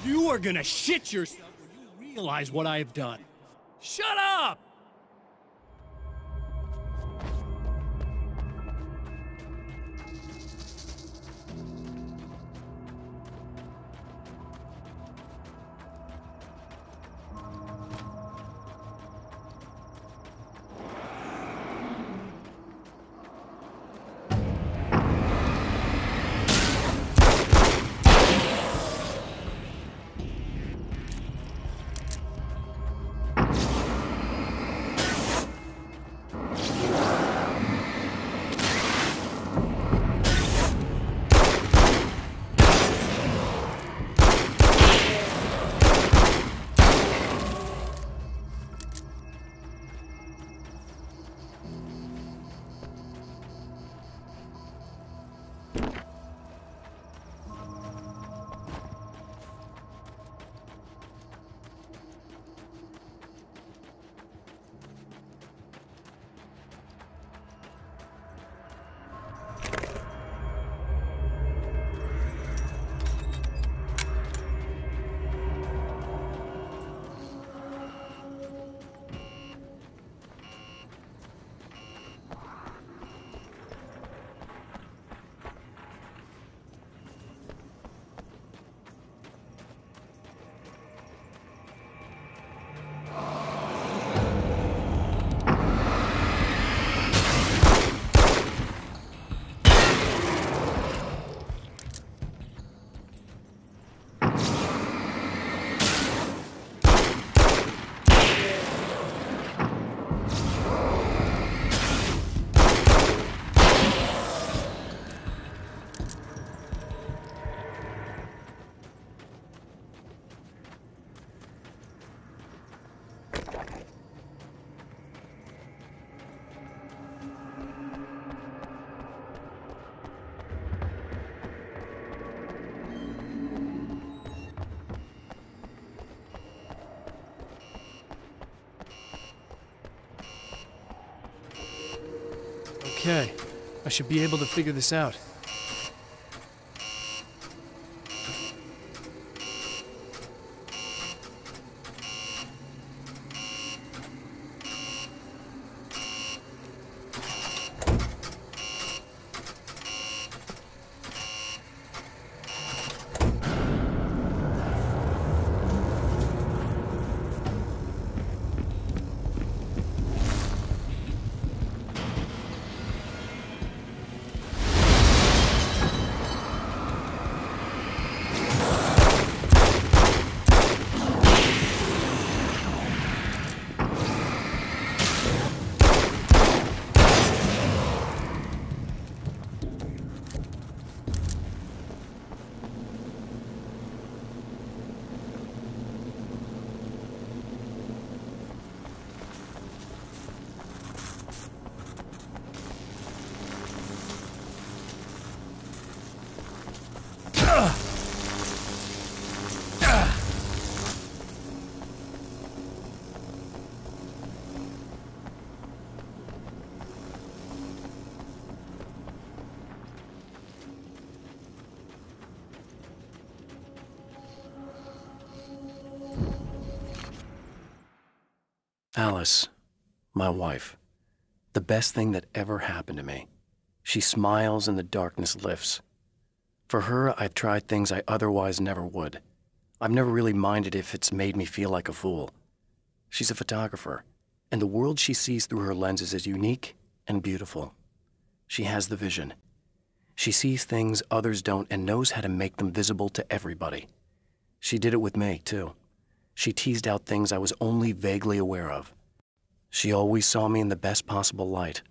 You are gonna shit yourself when you realize what I have done. Shut up! Okay, I should be able to figure this out. Alice, my wife, the best thing that ever happened to me. She smiles and the darkness lifts. For her, I've tried things I otherwise never would. I've never really minded if it's made me feel like a fool. She's a photographer, and the world she sees through her lenses is unique and beautiful. She has the vision. She sees things others don't and knows how to make them visible to everybody. She did it with me, too. She teased out things I was only vaguely aware of. She always saw me in the best possible light.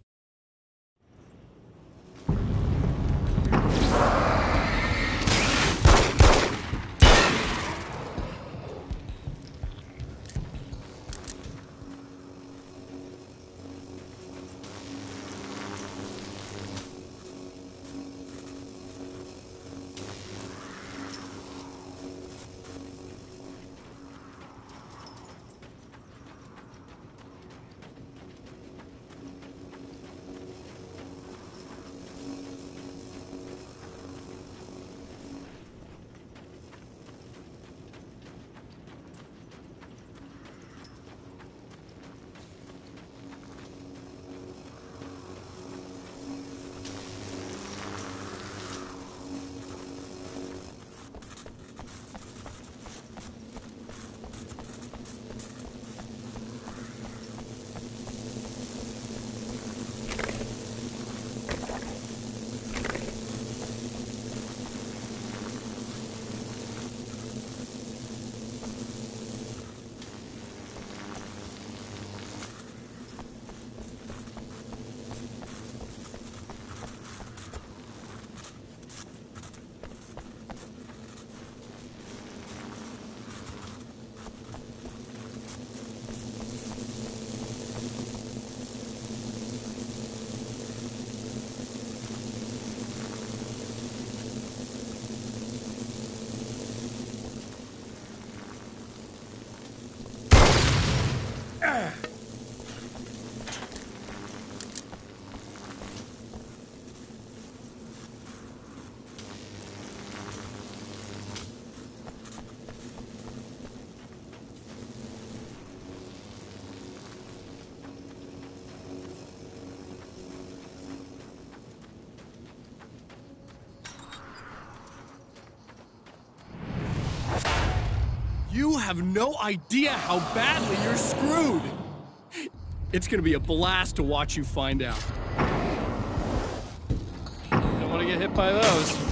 You have no idea how badly you're screwed! It's gonna be a blast to watch you find out. Don't want to get hit by those.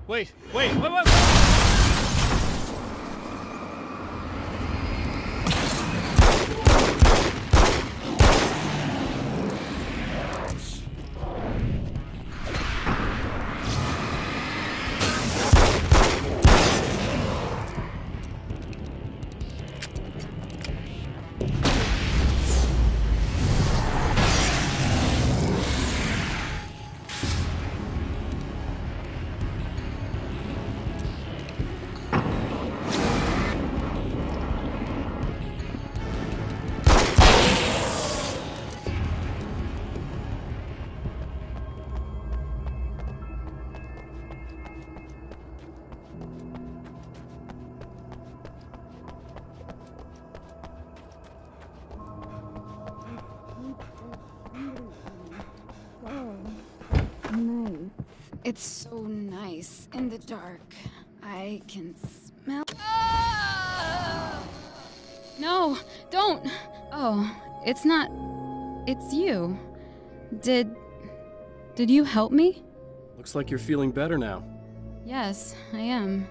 Wait. It's so nice in the dark. I can smell. Ah! No, don't! Oh, it's not. It's you. Did you help me? Looks like you're feeling better now. Yes, I am.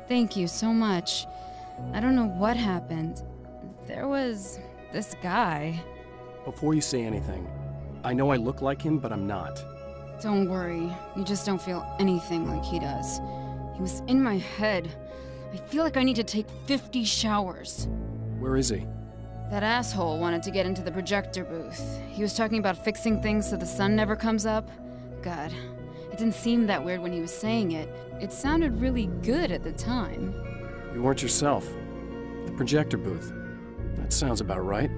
Thank you so much. I don't know what happened. There was this guy. Before you say anything, I know I look like him, but I'm not. Don't worry. You just don't feel anything like he does. He was in my head. I feel like I need to take 50 showers. Where is he? That asshole wanted to get into the projector booth. He was talking about fixing things so the sun never comes up. God, it didn't seem that weird when he was saying it. It sounded really good at the time. You weren't yourself. The projector booth. That sounds about right.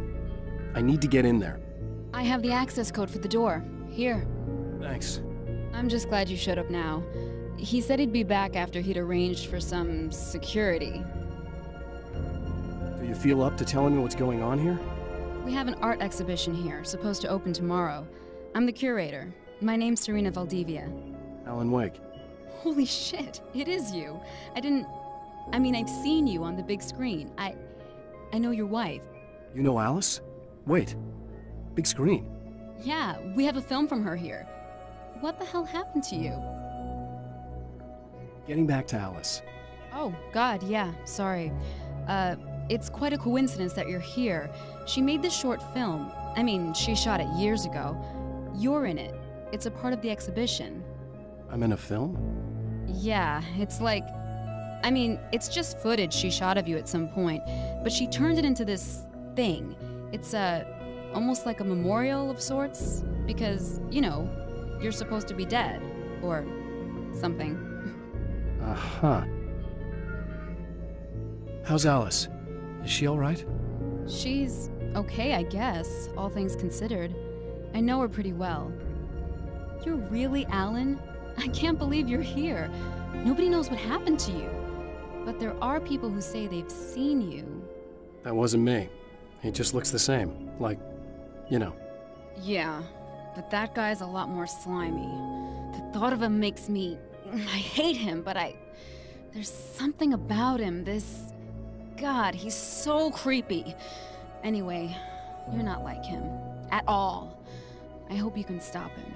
I need to get in there. I have the access code for the door. Here. Thanks. I'm just glad you showed up now. He said he'd be back after he'd arranged for some security. Do you feel up to telling me what's going on here? We have an art exhibition here, supposed to open tomorrow. I'm the curator. My name's Serena Valdivia. Alan Wake. Holy shit, it is you. I've seen you on the big screen. I know your wife. You know Alice? Wait. Big screen. Yeah, we have a film from her here. What the hell happened to you? Getting back to Alice. Oh, God, yeah, sorry. It's quite a coincidence that you're here. She made this short film. She shot it years ago. You're in it. It's a part of the exhibition. I'm in a film? Yeah, it's like... it's just footage she shot of you at some point, but she turned it into this thing. It's almost like a memorial of sorts, because, you're supposed to be dead, or something. Uh-huh. How's Alice? Is she all right? She's okay, I guess, all things considered. I know her pretty well. You're really Alan? I can't believe you're here. Nobody knows what happened to you. But there are people who say they've seen you. That wasn't me. He just looks the same. Like, Yeah, but that guy's a lot more slimy. The thought of him makes me... I hate him, but there's something about him, God, he's so creepy. Anyway, you're not like him. At all. I hope you can stop him.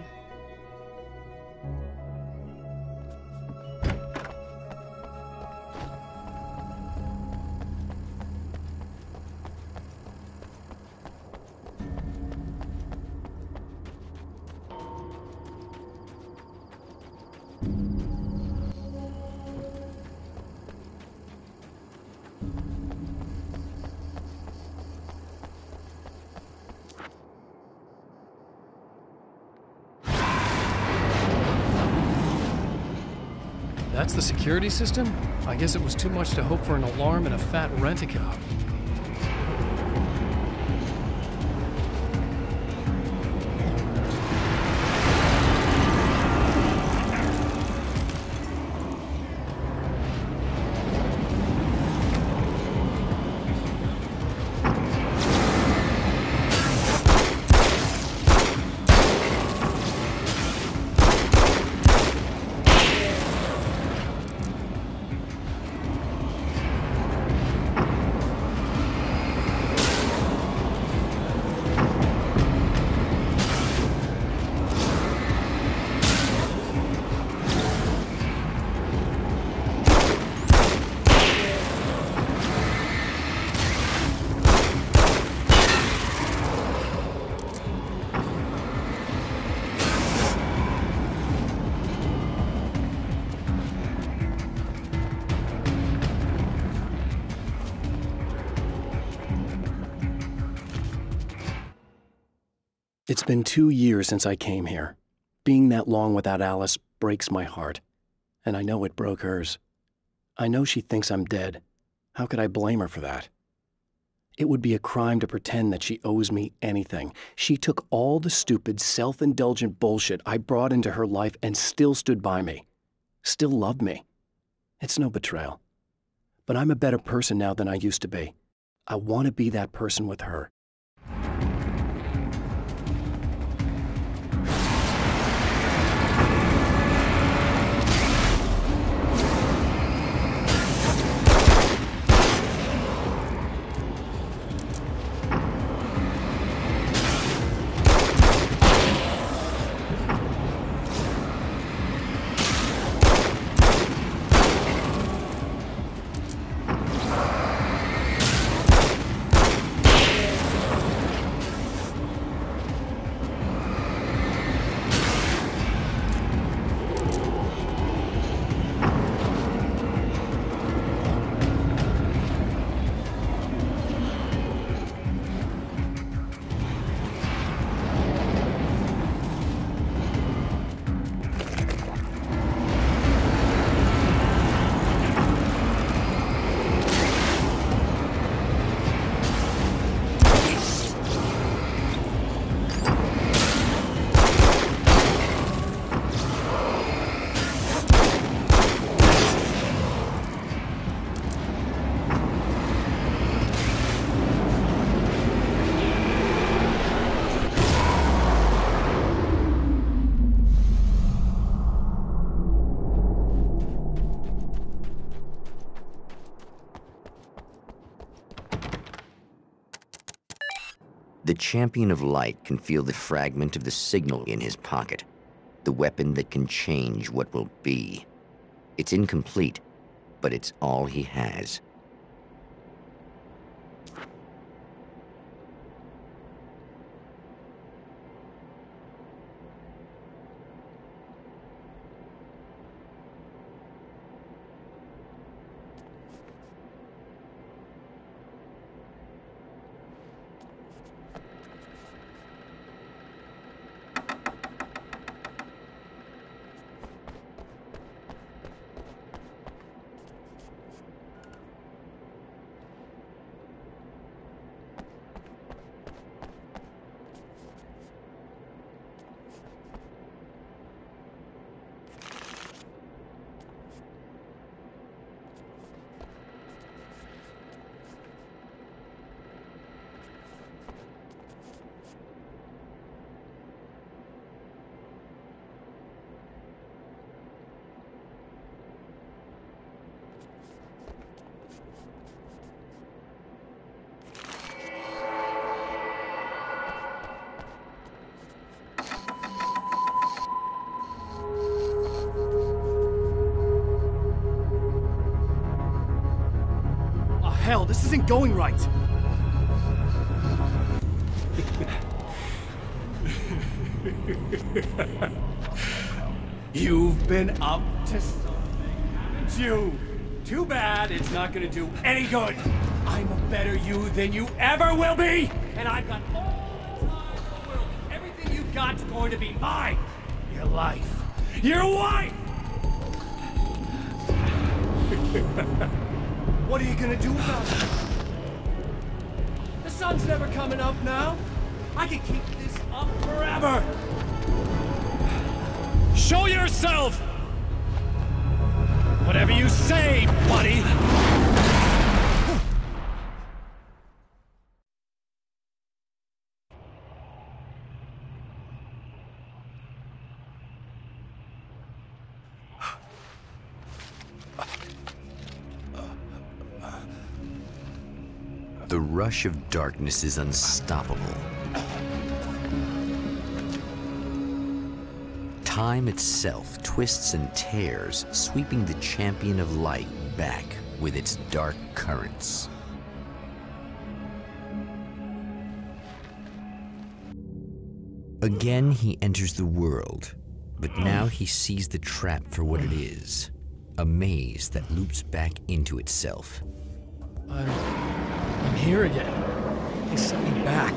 That's the security system? I guess it was too much to hope for an alarm and a fat rent-a-cop. It's been 2 years since I came here. Being that long without Alice breaks my heart. And I know it broke hers. I know she thinks I'm dead. How could I blame her for that? It would be a crime to pretend that she owes me anything. She took all the stupid, self-indulgent bullshit I brought into her life and still stood by me. Still loved me. It's no betrayal. But I'm a better person now than I used to be. I want to be that person with her. The champion of light can feel the fragment of the signal in his pocket, the weapon that can change what will be. It's incomplete, but it's all he has. Hell, this isn't going right. You've been up to something, haven't you? Too bad it's not gonna do any good. I'm a better you than you ever will be! And I've got all the time in the world. Everything you've got's going to be mine. Your life. Your wife! What are you gonna do about it? The sun's never coming up now. I can keep this up forever. Show yourself! Whatever you say, buddy! The rush of darkness is unstoppable. Time itself twists and tears, sweeping the champion of light back with its dark currents. Again, he enters the world, but now he sees the trap for what it is, a maze that loops back into itself. I'm here again. They sent me back.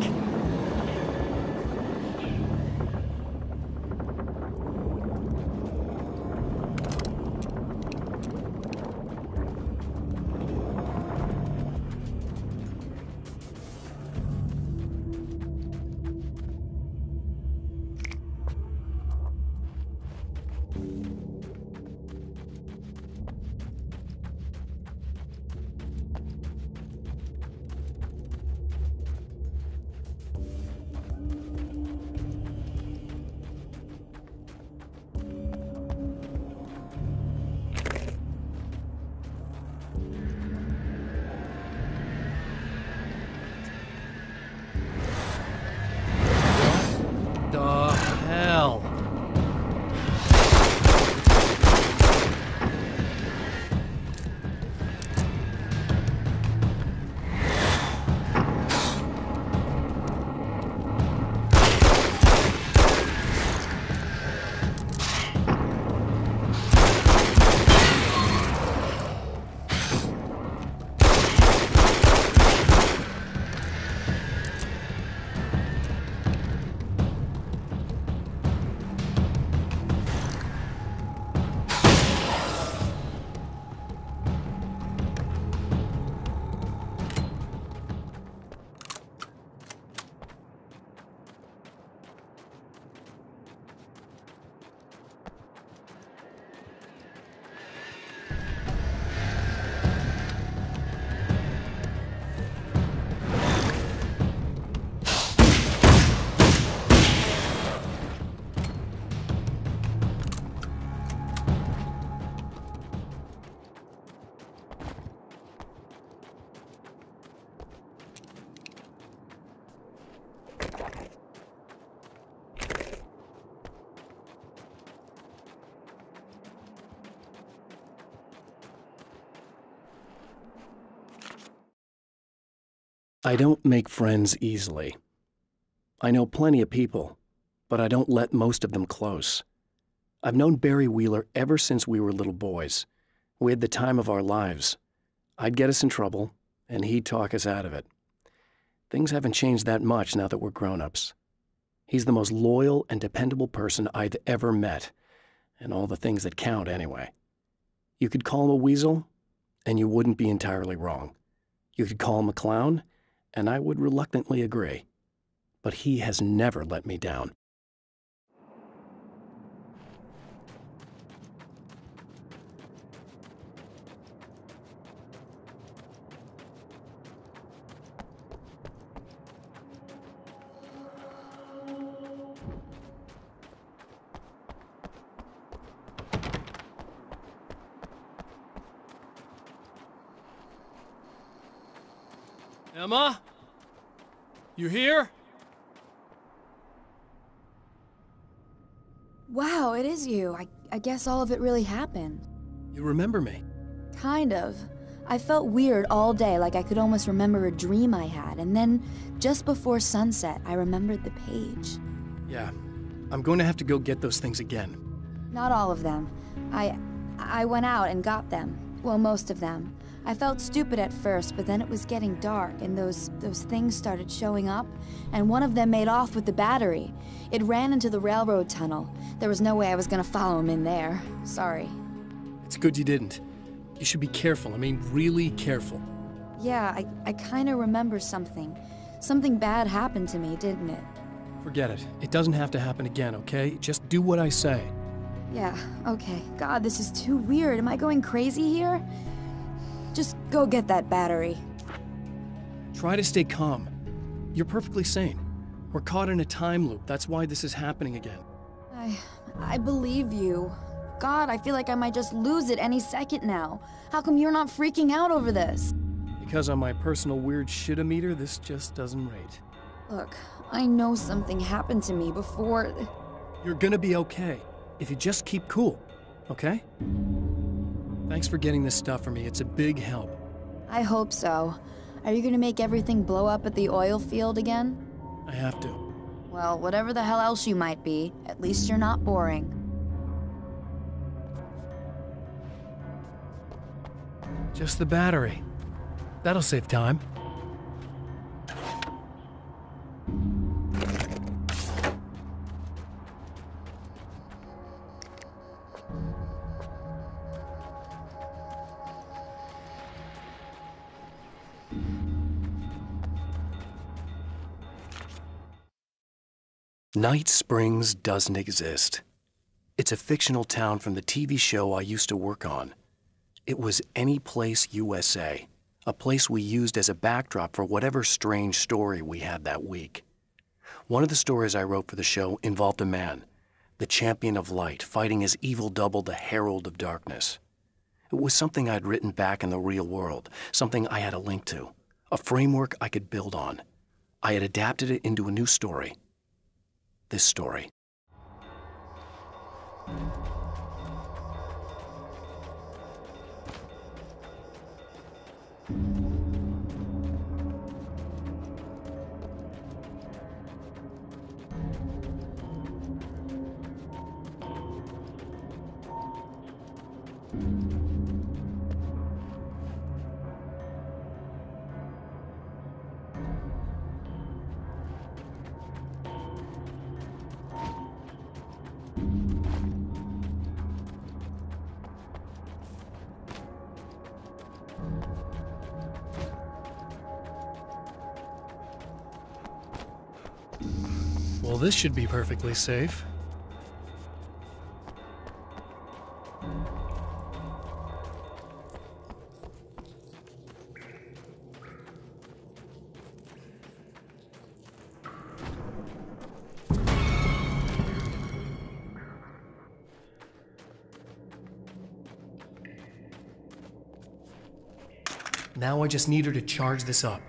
I don't make friends easily. I know plenty of people, but I don't let most of them close. I've known Barry Wheeler ever since we were little boys. We had the time of our lives. I'd get us in trouble, and he'd talk us out of it. Things haven't changed that much now that we're grown-ups. He's the most loyal and dependable person I've ever met, and all the things that count anyway. You could call him a weasel, and you wouldn't be entirely wrong. You could call him a clown, and I would reluctantly agree. But he has never let me down. Emma? You here? Wow, it is you. I guess all of it really happened. You remember me? Kind of. I felt weird all day, like I could almost remember a dream I had, and then, just before sunset, I remembered the page. Yeah. I'm going to have to go get those things again. Not all of them. I went out and got them. Well, most of them. I felt stupid at first, but then it was getting dark, and those things started showing up, and one of them made off with the battery. It ran into the railroad tunnel. There was no way I was gonna follow him in there. Sorry. It's good you didn't. You should be careful. I mean, really careful. Yeah, I kinda remember something. Something bad happened to me, didn't it? Forget it. It doesn't have to happen again, okay? Just do what I say. Yeah, okay. God, this is too weird. Am I going crazy here? Just go get that battery. Try to stay calm. You're perfectly sane. We're caught in a time loop. That's why this is happening again. I believe you. God, I feel like I might just lose it any second now. How come you're not freaking out over this? Because on my personal weird shit-o-meter, this just doesn't rate. Look, I know something happened to me before... You're gonna be okay, if you just keep cool, okay? Thanks for getting this stuff for me. It's a big help. I hope so. Are you gonna make everything blow up at the oil field again? I have to. Well, whatever the hell else you might be, at least you're not boring. Just the battery. That'll save time. Night Springs doesn't exist. It's a fictional town from the TV show I used to work on. It was Any Place USA, a place we used as a backdrop for whatever strange story we had that week. One of the stories I wrote for the show involved a man, the champion of light, fighting his evil double, the Herald of Darkness. It was something I'd written back in the real world, something I had a link to, a framework I could build on. I had adapted it into a new story. This story. Well, this should be perfectly safe. Now I just need her to charge this up.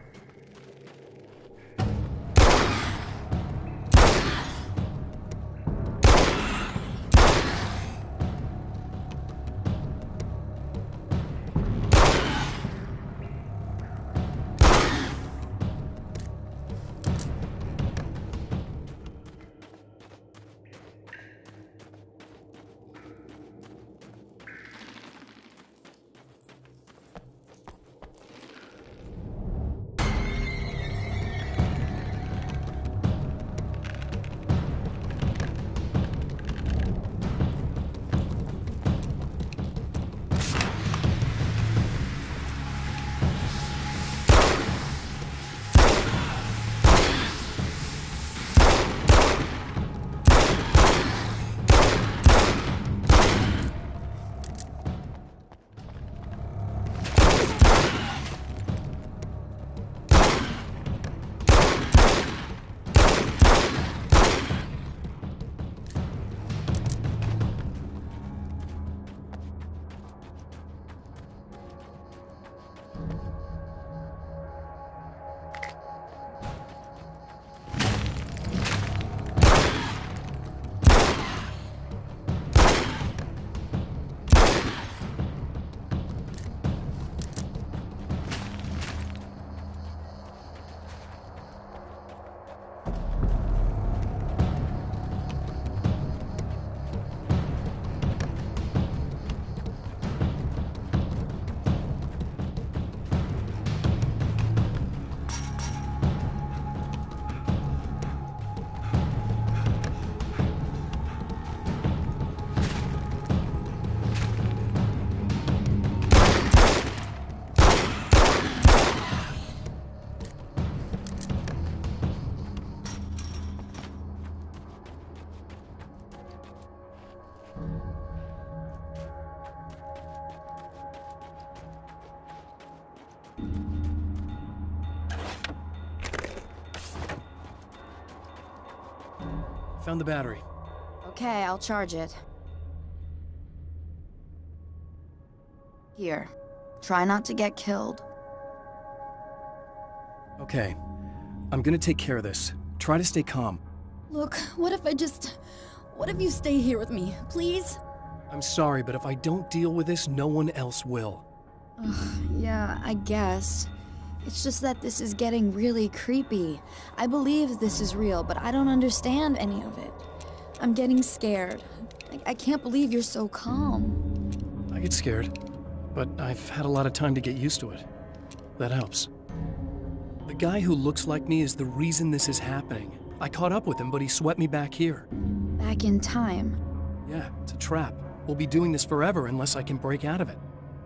Found the battery. Okay, I'll charge it. Here. Try not to get killed. Okay. I'm gonna take care of this. Try to stay calm. Look, what if you stay here with me, please? I'm sorry, but if I don't deal with this, no one else will. Yeah, I guess. It's just that this is getting really creepy. I believe this is real, but I don't understand any of it. I'm getting scared. I can't believe you're so calm. I get scared, but I've had a lot of time to get used to it. That helps. The guy who looks like me is the reason this is happening. I caught up with him, but he swept me back here. Back in time. Yeah, it's a trap. We'll be doing this forever unless I can break out of it.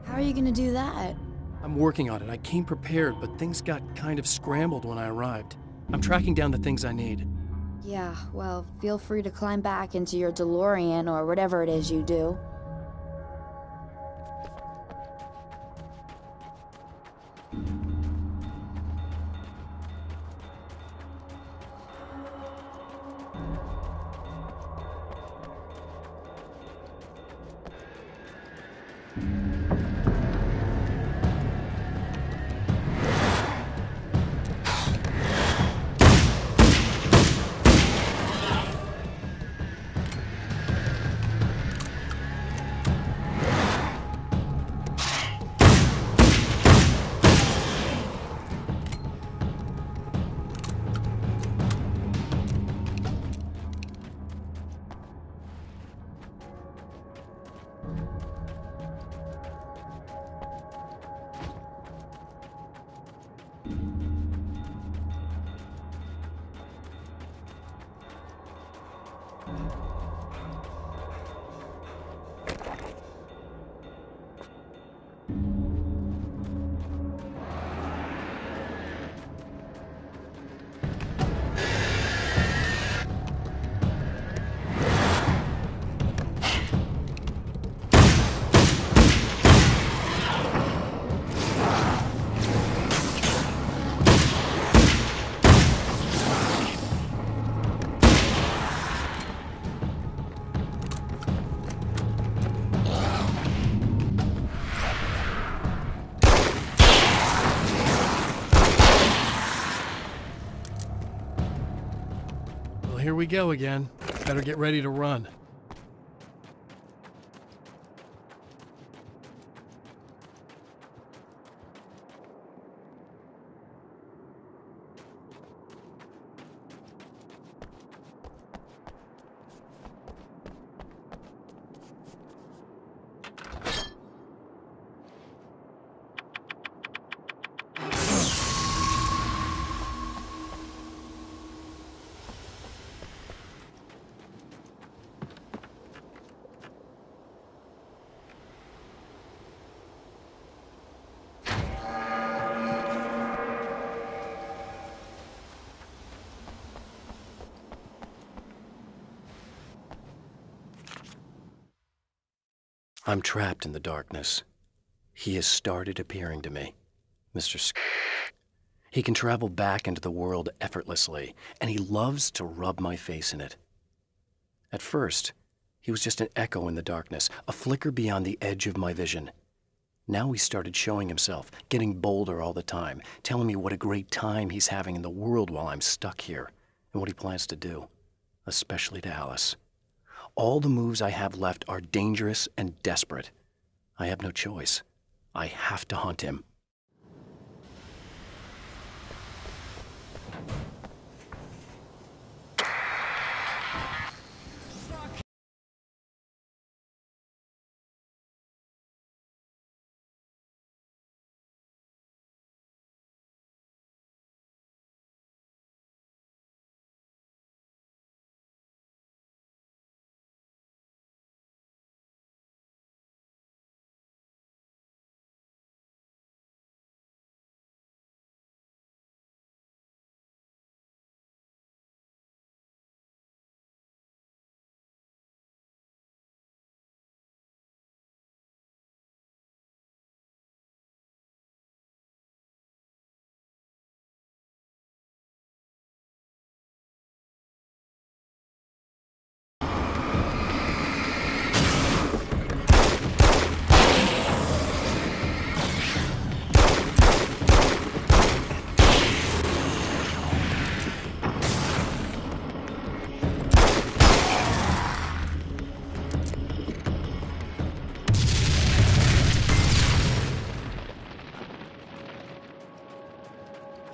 How are you gonna do that? I'm working on it. I came prepared, but things got kind of scrambled when I arrived. I'm tracking down the things I need. Yeah, well, feel free to climb back into your DeLorean or whatever it is you do. Here we go again. Better get ready to run. I'm trapped in the darkness. He has started appearing to me, Mr. He can travel back into the world effortlessly, and he loves to rub my face in it. At first, he was just an echo in the darkness, a flicker beyond the edge of my vision. Now he started showing himself, getting bolder all the time, telling me what a great time he's having in the world while I'm stuck here, and what he plans to do, especially to Alice. All the moves I have left are dangerous and desperate. I have no choice. I have to hunt him.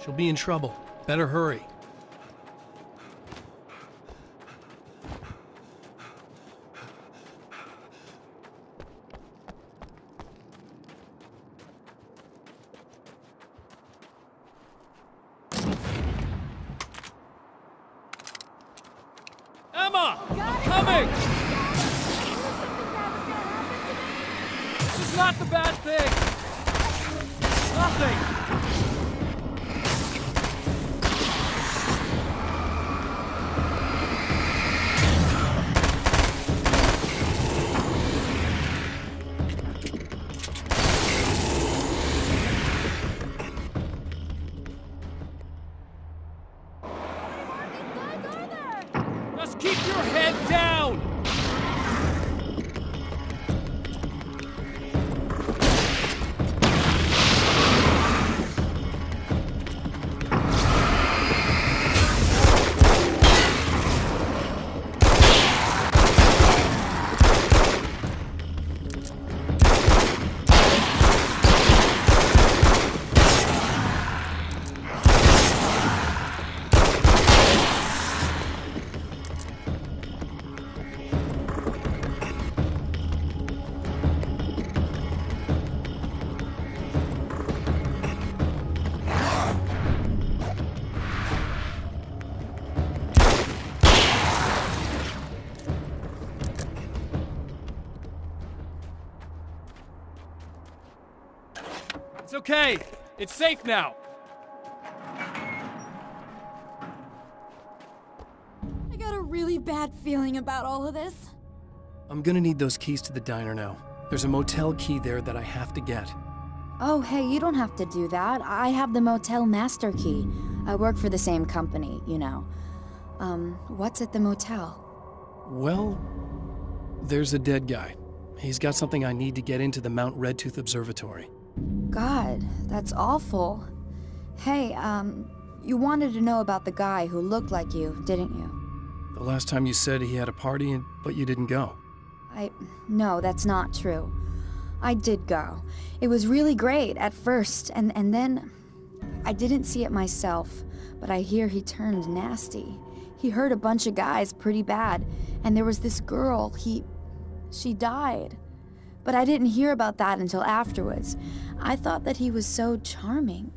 She'll be in trouble. Better hurry. Emma! I'm coming! This is not the bad thing! Nothing! Just keep your head down! It's okay. It's safe now. I got a really bad feeling about all of this. I'm gonna need those keys to the diner now. There's a motel key there that I have to get. Oh, hey, you don't have to do that. I have the motel master key. I work for the same company, you know. What's at the motel? Well, there's a dead guy. He's got something I need to get into the Mount Redtooth Observatory. God, that's awful. Hey, you wanted to know about the guy who looked like you, didn't you? The last time you said he had a party, but you didn't go. No, that's not true. I did go. It was really great at first, and then I didn't see it myself, but I hear he turned nasty. He hurt a bunch of guys pretty bad, and there was this girl, she died. But I didn't hear about that until afterwards. I thought that he was so charming.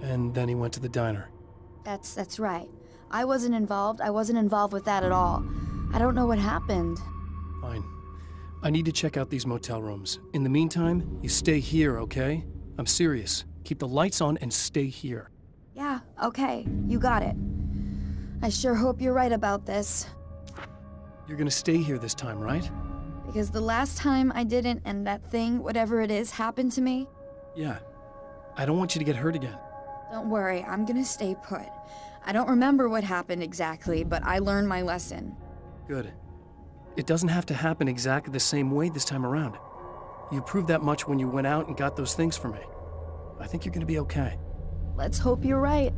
And then he went to the diner. That's right. I wasn't involved. I wasn't involved with that at all. I don't know what happened. Fine. I need to check out these motel rooms. In the meantime, you stay here, okay? I'm serious. Keep the lights on and stay here. Yeah, okay. You got it. I sure hope you're right about this. You're gonna stay here this time, right? Because the last time I didn't, and that thing, whatever it is, happened to me. Yeah. I don't want you to get hurt again. Don't worry, I'm gonna stay put. I don't remember what happened exactly, but I learned my lesson. Good. It doesn't have to happen exactly the same way this time around. You proved that much when you went out and got those things for me. I think you're gonna be okay. Let's hope you're right.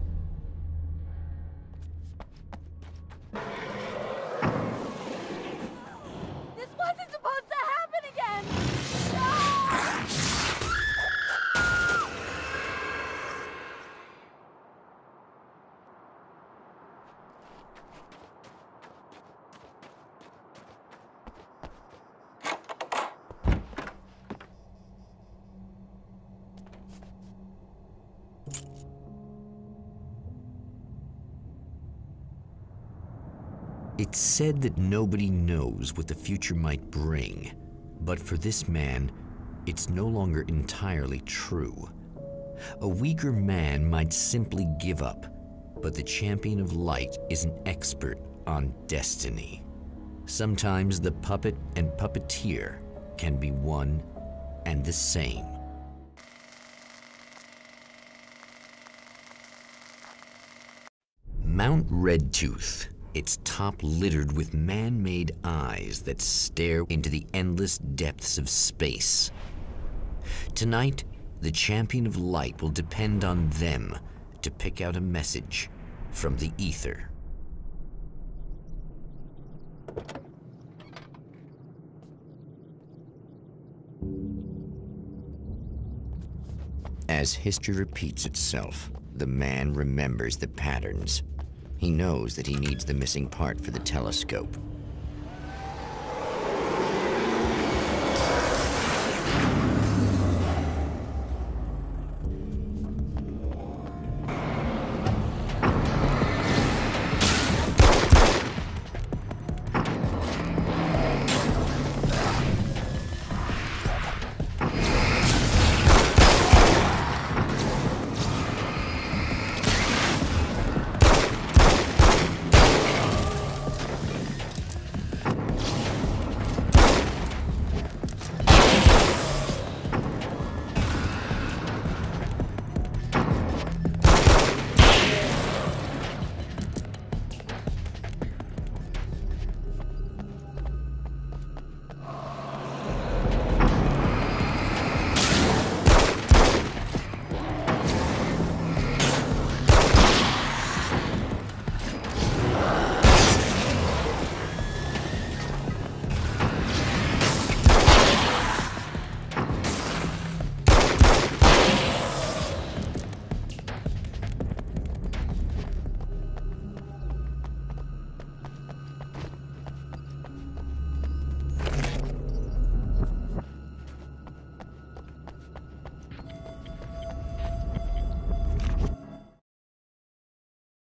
This wasn't supposed to happen again! It's said that nobody knows what the future might bring, but for this man, it's no longer entirely true. A weaker man might simply give up, but the champion of light is an expert on destiny. Sometimes the puppet and puppeteer can be one and the same. Mount Redtooth, its top littered with man-made eyes that stare into the endless depths of space. Tonight, the champion of light will depend on them to pick out a message from the ether. As history repeats itself, The man remembers the patterns. He knows that he needs the missing part for the telescope.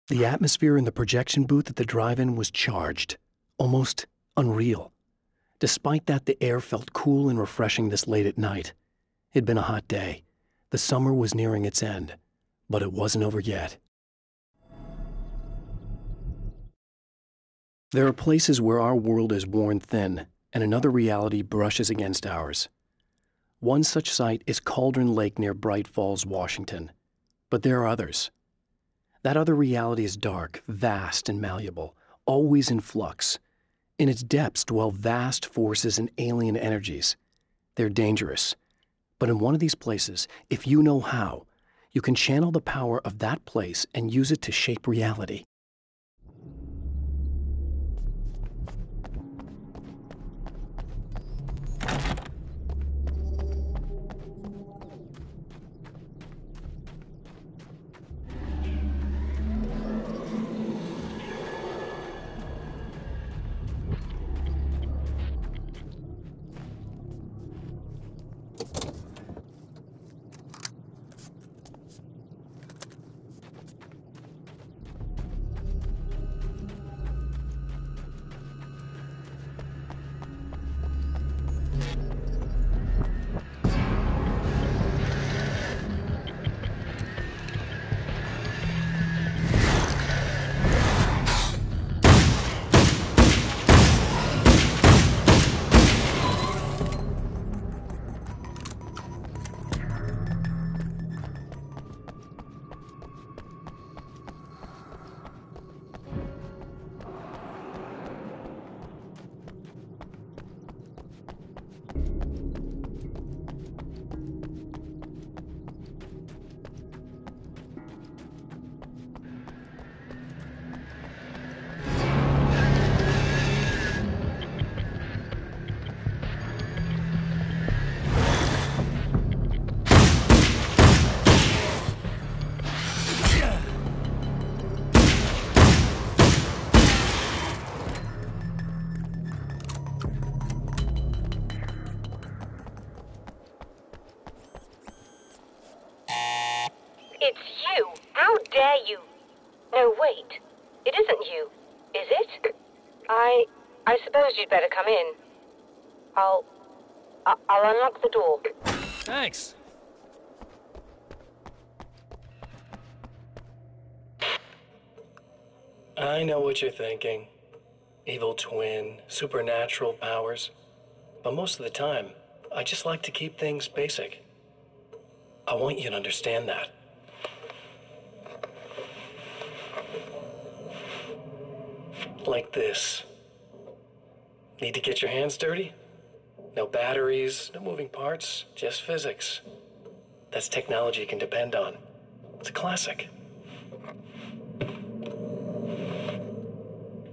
The atmosphere in the projection booth at the drive-in was charged, almost unreal. Despite that, the air felt cool and refreshing this late at night. It'd been a hot day. The summer was nearing its end, but it wasn't over yet. There are places where our world is worn thin, and another reality brushes against ours. One such site is Cauldron Lake near Bright Falls, Washington. But there are others. That other reality is dark, vast, and malleable, always in flux. In its depths dwell vast forces and alien energies. They're dangerous. But in one of these places, if you know how, you can channel the power of that place and use it to shape reality. It's you! How dare you! No, wait. It isn't you, is it? I suppose you'd better come in. I'll unlock the door. Thanks. I know what you're thinking. Evil twin, supernatural powers. But most of the time, I just like to keep things basic. I want you to understand that. Like this. Need to get your hands dirty? No batteries, no moving parts, just physics. That's technology you can depend on. It's a classic.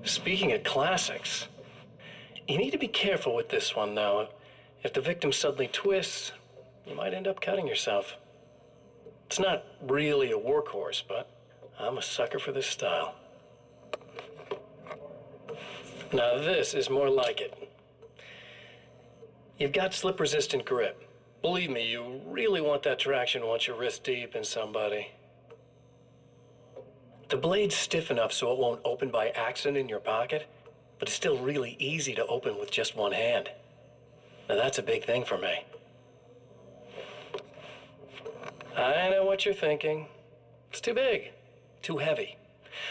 Speaking of classics, you need to be careful with this one, though. If the victim suddenly twists, you might end up cutting yourself. It's not really a workhorse, but I'm a sucker for this style. Now this is more like it. You've got slip-resistant grip. Believe me, you really want that traction once you're wrist deep in somebody. The blade's stiff enough so it won't open by accident in your pocket, but it's still really easy to open with just one hand. Now that's a big thing for me. I know what you're thinking. It's too big, too heavy.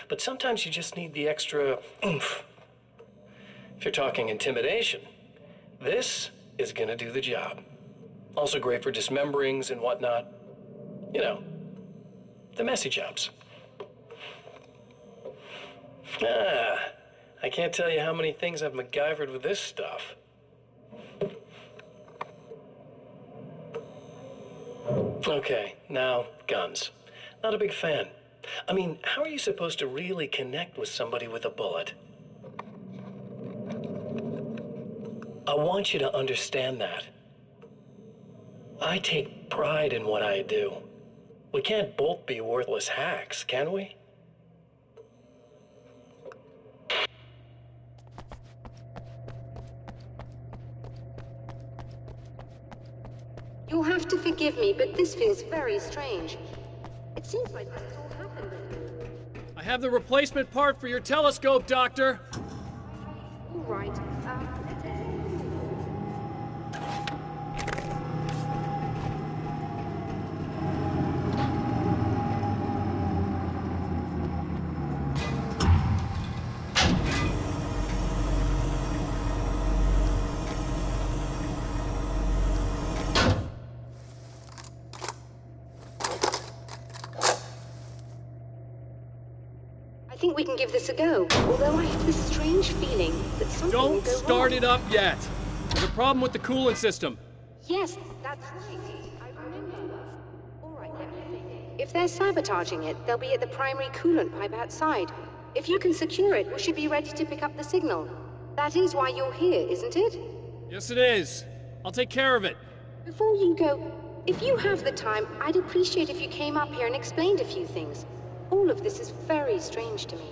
But sometimes you just need the extra oomph. If you're talking intimidation, this is gonna do the job. Also great for dismemberings and whatnot. You know, the messy jobs. I can't tell you how many things I've MacGyvered with this stuff. Okay, now, guns. Not a big fan. I mean, how are you supposed to really connect with somebody with a bullet? I want you to understand that. I take pride in what I do. We can't both be worthless hacks, can we? You'll have to forgive me, but this feels very strange. It seems like this has all happened before. I have the replacement part for your telescope, Doctor. All right. I think we can give this a go, although I have this strange feeling that something will Don't go start wrong. it up yet. There's a problem with the coolant system. Yes, that's right. I remember. All right, let me think. If they're sabotaging it, they'll be at the primary coolant pipe outside. If you can secure it, we should be ready to pick up the signal. That is why you're here, isn't it? Yes, it is. I'll take care of it. Before you go, if you have the time, I'd appreciate if you came up here and explained a few things. All of this is very strange to me.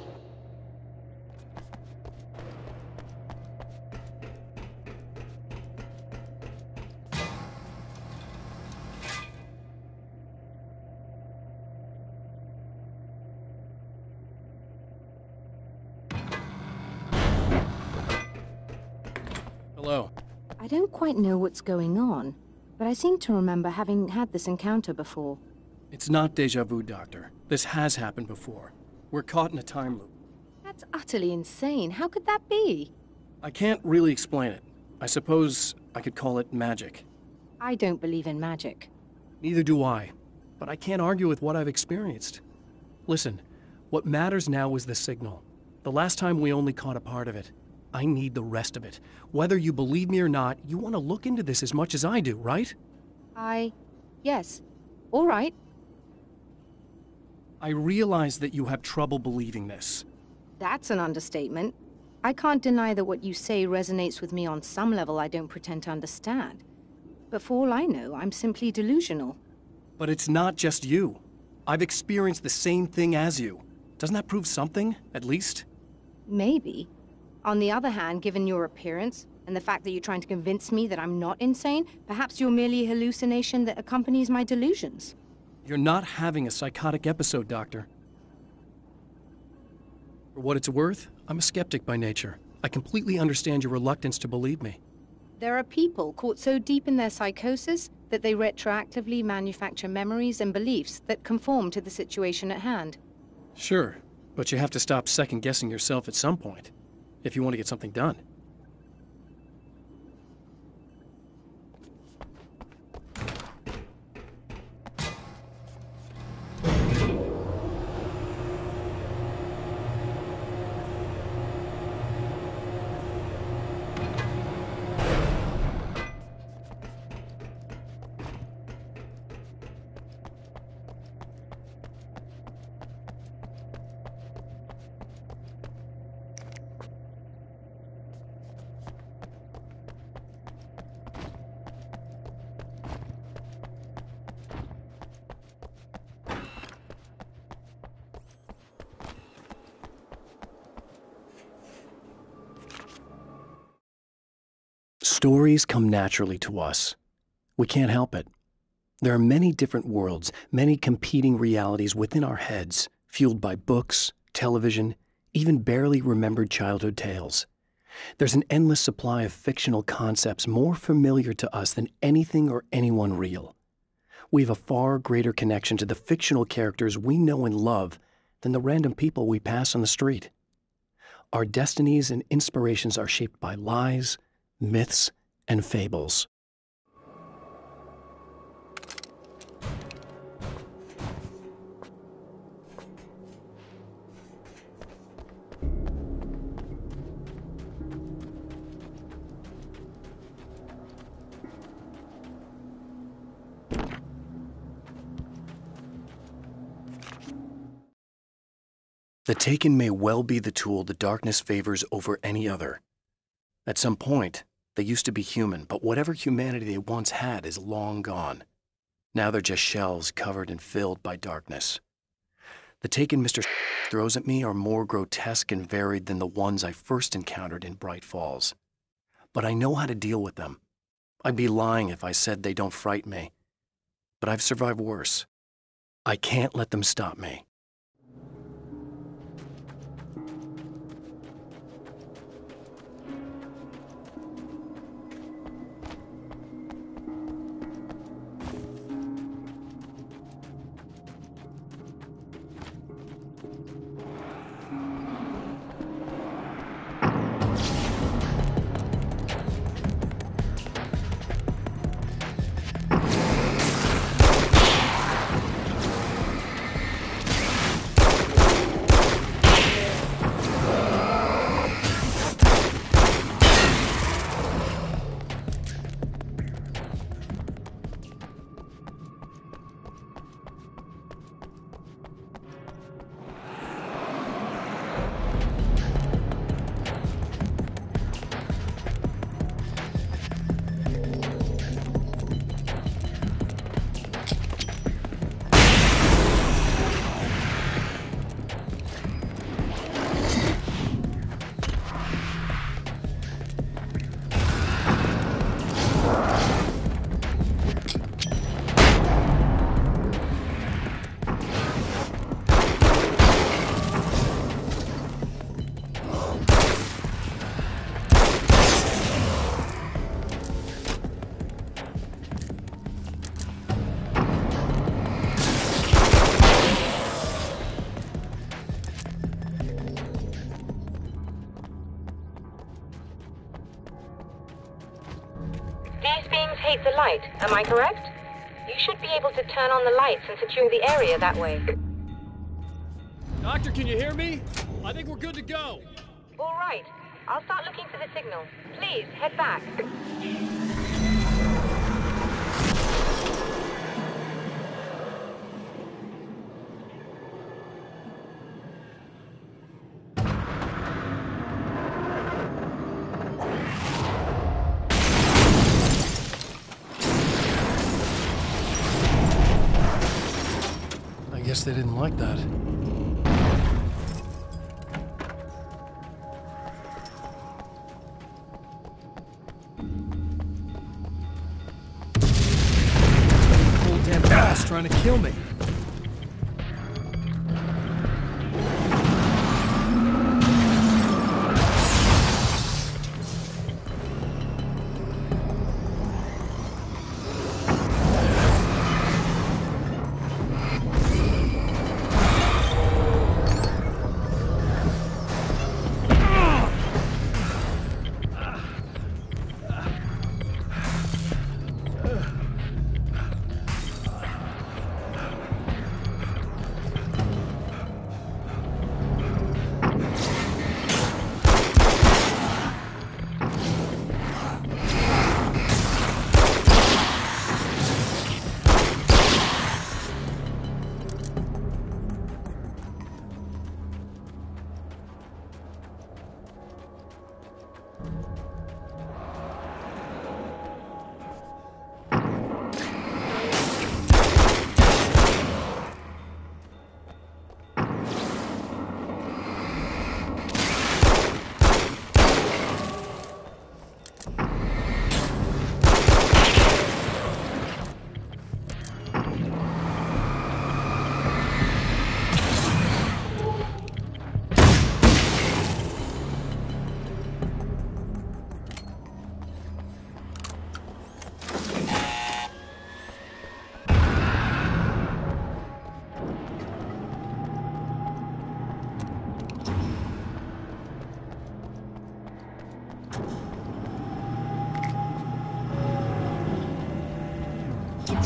Hello. I don't quite know what's going on, but I seem to remember having had this encounter before. It's not deja vu, Doctor. This has happened before. We're caught in a time loop. That's utterly insane. How could that be? I can't really explain it. I suppose I could call it magic. I don't believe in magic. Neither do I. But I can't argue with what I've experienced. Listen, what matters now is the signal. The last time we only caught a part of it. I need the rest of it. Whether you believe me or not, you want to look into this as much as I do, right? Yes. All right. I realize that you have trouble believing this. That's an understatement. I can't deny that what you say resonates with me on some level I don't pretend to understand. But for all I know, I'm simply delusional. But it's not just you. I've experienced the same thing as you. Doesn't that prove something, at least? Maybe. On the other hand, given your appearance, and the fact that you're trying to convince me that I'm not insane, perhaps you're merely a hallucination that accompanies my delusions. You're not having a psychotic episode, Doctor. For what it's worth, I'm a skeptic by nature. I completely understand your reluctance to believe me. There are people caught so deep in their psychosis that they retroactively manufacture memories and beliefs that conform to the situation at hand. Sure, but you have to stop second-guessing yourself at some point, if you want to get something done. Stories come naturally to us. We can't help it. There are many different worlds, many competing realities within our heads, fueled by books, television, even barely remembered childhood tales. There's an endless supply of fictional concepts more familiar to us than anything or anyone real. We have a far greater connection to the fictional characters we know and love than the random people we pass on the street. Our destinies and inspirations are shaped by lies, myths, and fables. The Taken may well be the tool the darkness favors over any other. At some point, they used to be human, but whatever humanity they once had is long gone. Now they're just shells covered and filled by darkness. The Taken Mr. throws at me are more grotesque and varied than the ones I first encountered in Bright Falls. But I know how to deal with them. I'd be lying if I said they don't frighten me. But I've survived worse. I can't let them stop me. These beings hate the light, am I correct? You should be able to turn on the lights and secure the area that way. Doctor, can you hear me? I think we're good to go. All right. I'll start looking for the signal. Please, head back. I guess they didn't like that. Whole damn class trying to kill me.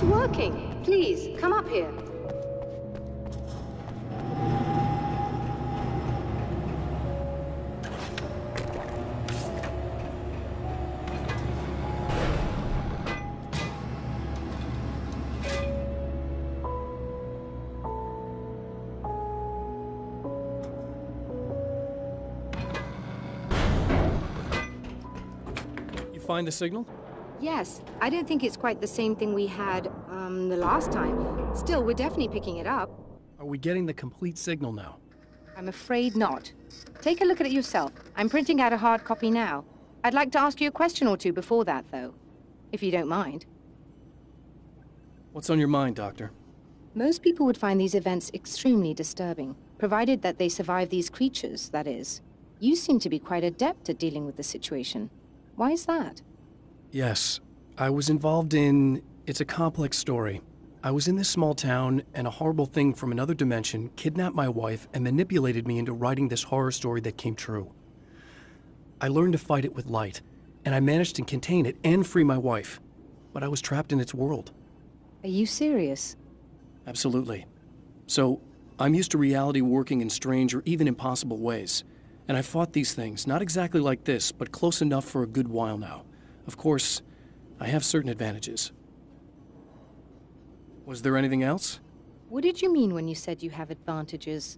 It's working. Please, come up here. Find the signal? Yes, I don't think it's quite the same thing we had, the last time. Still, we're definitely picking it up. Are we getting the complete signal now? I'm afraid not. Take a look at it yourself. I'm printing out a hard copy now. I'd like to ask you a question or two before that, though, if you don't mind. What's on your mind, Doctor? Most people would find these events extremely disturbing, provided that they survive these creatures, that is. You seem to be quite adept at dealing with the situation. Why is that? Yes, I was involved in... It's a complex story. I was in this small town, and a horrible thing from another dimension kidnapped my wife and manipulated me into writing this horror story that came true. I learned to fight it with light, and I managed to contain it and free my wife. But I was trapped in its world. Are you serious? Absolutely. So, I'm used to reality working in strange or even impossible ways. And I've fought these things, not exactly like this, but close enough for a good while now. Of course, I have certain advantages. Was there anything else? What did you mean when you said you have advantages?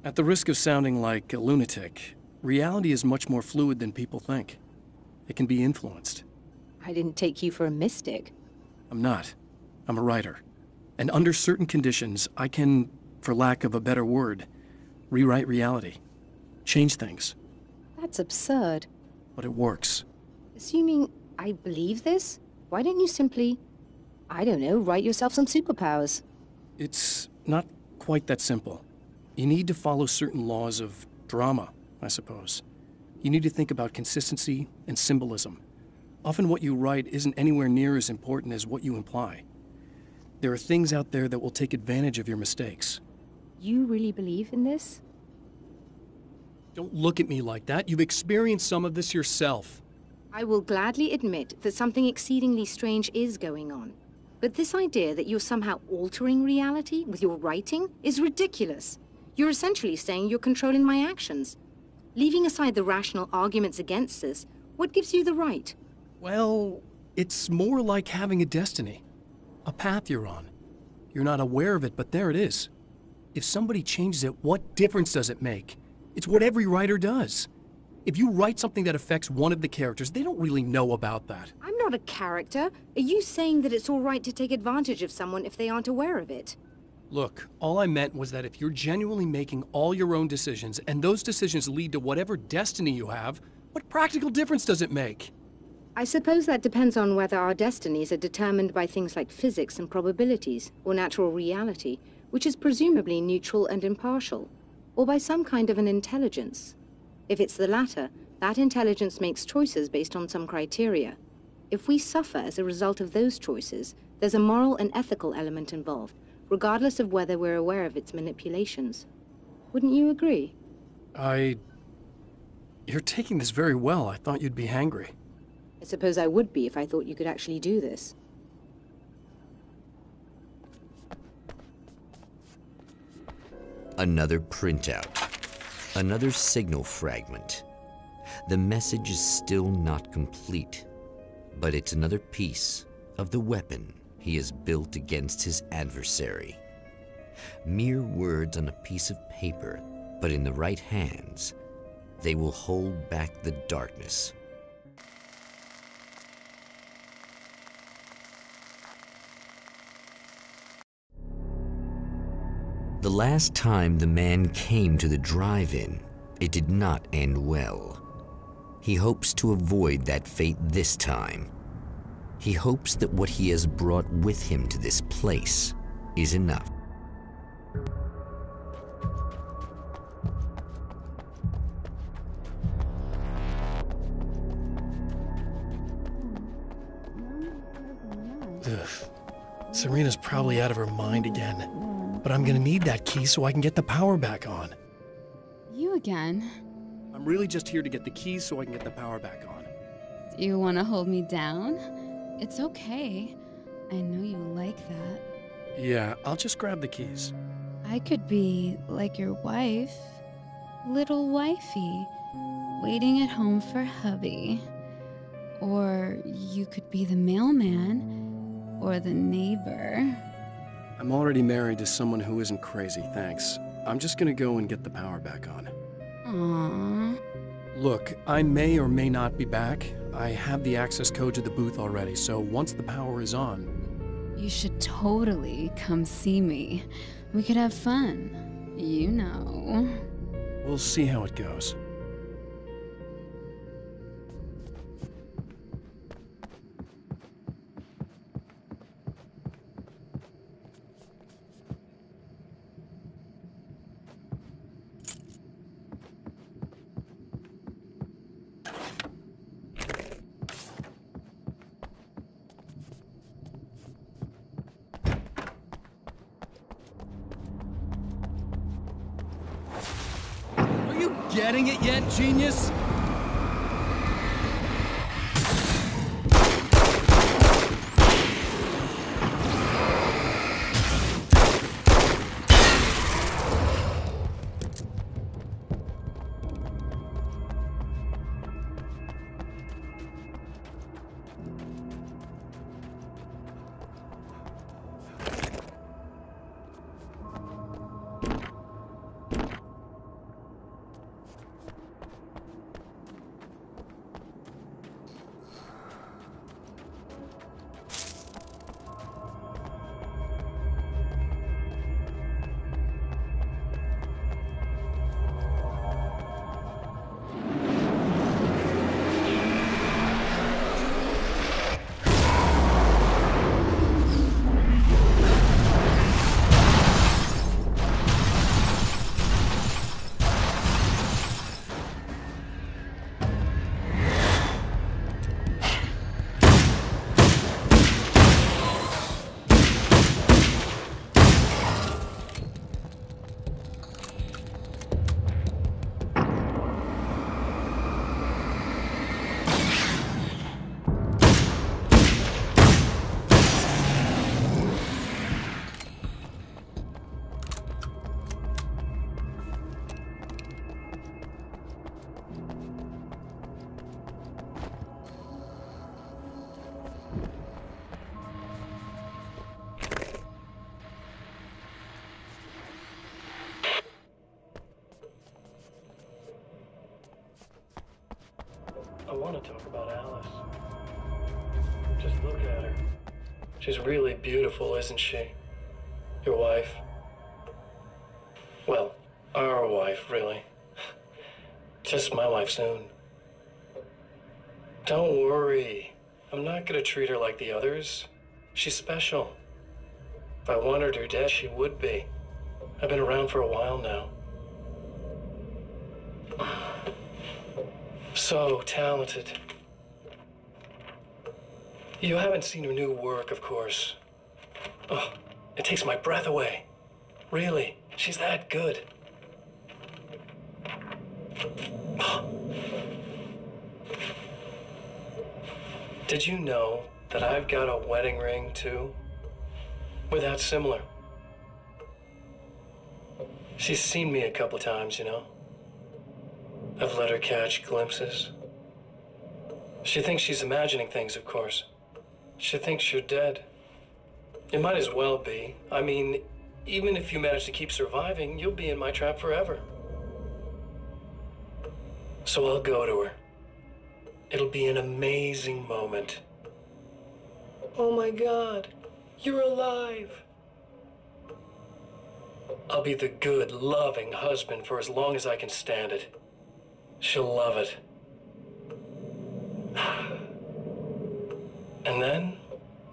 At the risk of sounding like a lunatic, reality is much more fluid than people think. It can be influenced. I didn't take you for a mystic. I'm not. I'm a writer. And under certain conditions, I can, for lack of a better word, rewrite reality. Change things. That's absurd. But it works. Assuming I believe this, why don't you simply, I don't know, write yourself some superpowers? It's not quite that simple. You need to follow certain laws of drama, I suppose. You need to think about consistency and symbolism. Often what you write isn't anywhere near as important as what you imply. There are things out there that will take advantage of your mistakes. You really believe in this? Don't look at me like that. You've experienced some of this yourself. I will gladly admit that something exceedingly strange is going on. But this idea that you're somehow altering reality with your writing is ridiculous. You're essentially saying you're controlling my actions. Leaving aside the rational arguments against this, what gives you the right? Well, it's more like having a destiny. A path you're on. You're not aware of it, but there it is. If somebody changes it, what difference does it make? It's what every writer does. If you write something that affects one of the characters, they don't really know about that. I'm not a character. Are you saying that it's all right to take advantage of someone if they aren't aware of it? Look, all I meant was that if you're genuinely making all your own decisions, and those decisions lead to whatever destiny you have, what practical difference does it make? I suppose that depends on whether our destinies are determined by things like physics and probabilities, or natural reality, which is presumably neutral and impartial, or by some kind of an intelligence. If it's the latter, that intelligence makes choices based on some criteria. If we suffer as a result of those choices, there's a moral and ethical element involved, regardless of whether we're aware of its manipulations. Wouldn't you agree? You're taking this very well. I thought you'd be hangry. I suppose I would be if I thought you could actually do this. Another printout. Another signal fragment. The message is still not complete, but it's another piece of the weapon he has built against his adversary. Mere words on a piece of paper, but in the right hands, they will hold back the darkness. The last time the man came to the drive-in, it did not end well. He hopes to avoid that fate this time. He hopes that what he has brought with him to this place is enough. Ugh. Serena's probably out of her mind again. But I'm gonna need that key so I can get the power back on. You again? I'm really just here to get the keys so I can get the power back on. Do you want to hold me down? It's okay. I know you like that. Yeah, I'll just grab the keys. I could be like your wife, little wifey, waiting at home for hubby. Or you could be the mailman, or the neighbor. I'm already married to someone who isn't crazy, thanks. I'm just gonna go and get the power back on. Aww. Look, I may or may not be back. I have the access code to the booth already, so once the power is on... You should totally come see me. We could have fun. You know. We'll see how it goes. Are you getting it yet, genius? I want to talk about Alice. Just look at her. She's really beautiful, isn't she? Your wife. Well, our wife, really. Just my wife soon. Don't worry. I'm not gonna treat her like the others. She's special. If I wanted her dead, she would be. I've been around for a while now. So talented. You haven't seen her new work, of course. Oh, it takes my breath away. Really, she's that good. Did you know that I've got a wedding ring, too? We're that similar. She's seen me a couple times, you know? I've let her catch glimpses. She thinks she's imagining things, of course. She thinks you're dead. It might as well be. I mean, even if you manage to keep surviving, you'll be in my trap forever. So I'll go to her. It'll be an amazing moment. Oh my God, you're alive. I'll be the good, loving husband for as long as I can stand it. She'll love it. And then,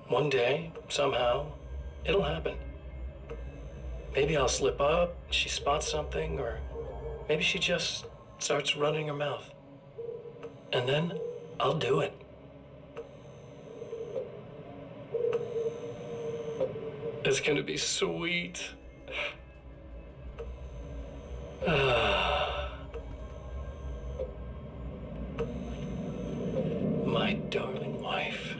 one day, somehow, it'll happen. Maybe I'll slip up, she spots something, or maybe she just starts running her mouth. And then, I'll do it. It's gonna be sweet. My darling wife.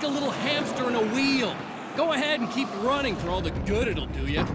a little hamster in a wheel. Go ahead and keep running for all the good it'll do you.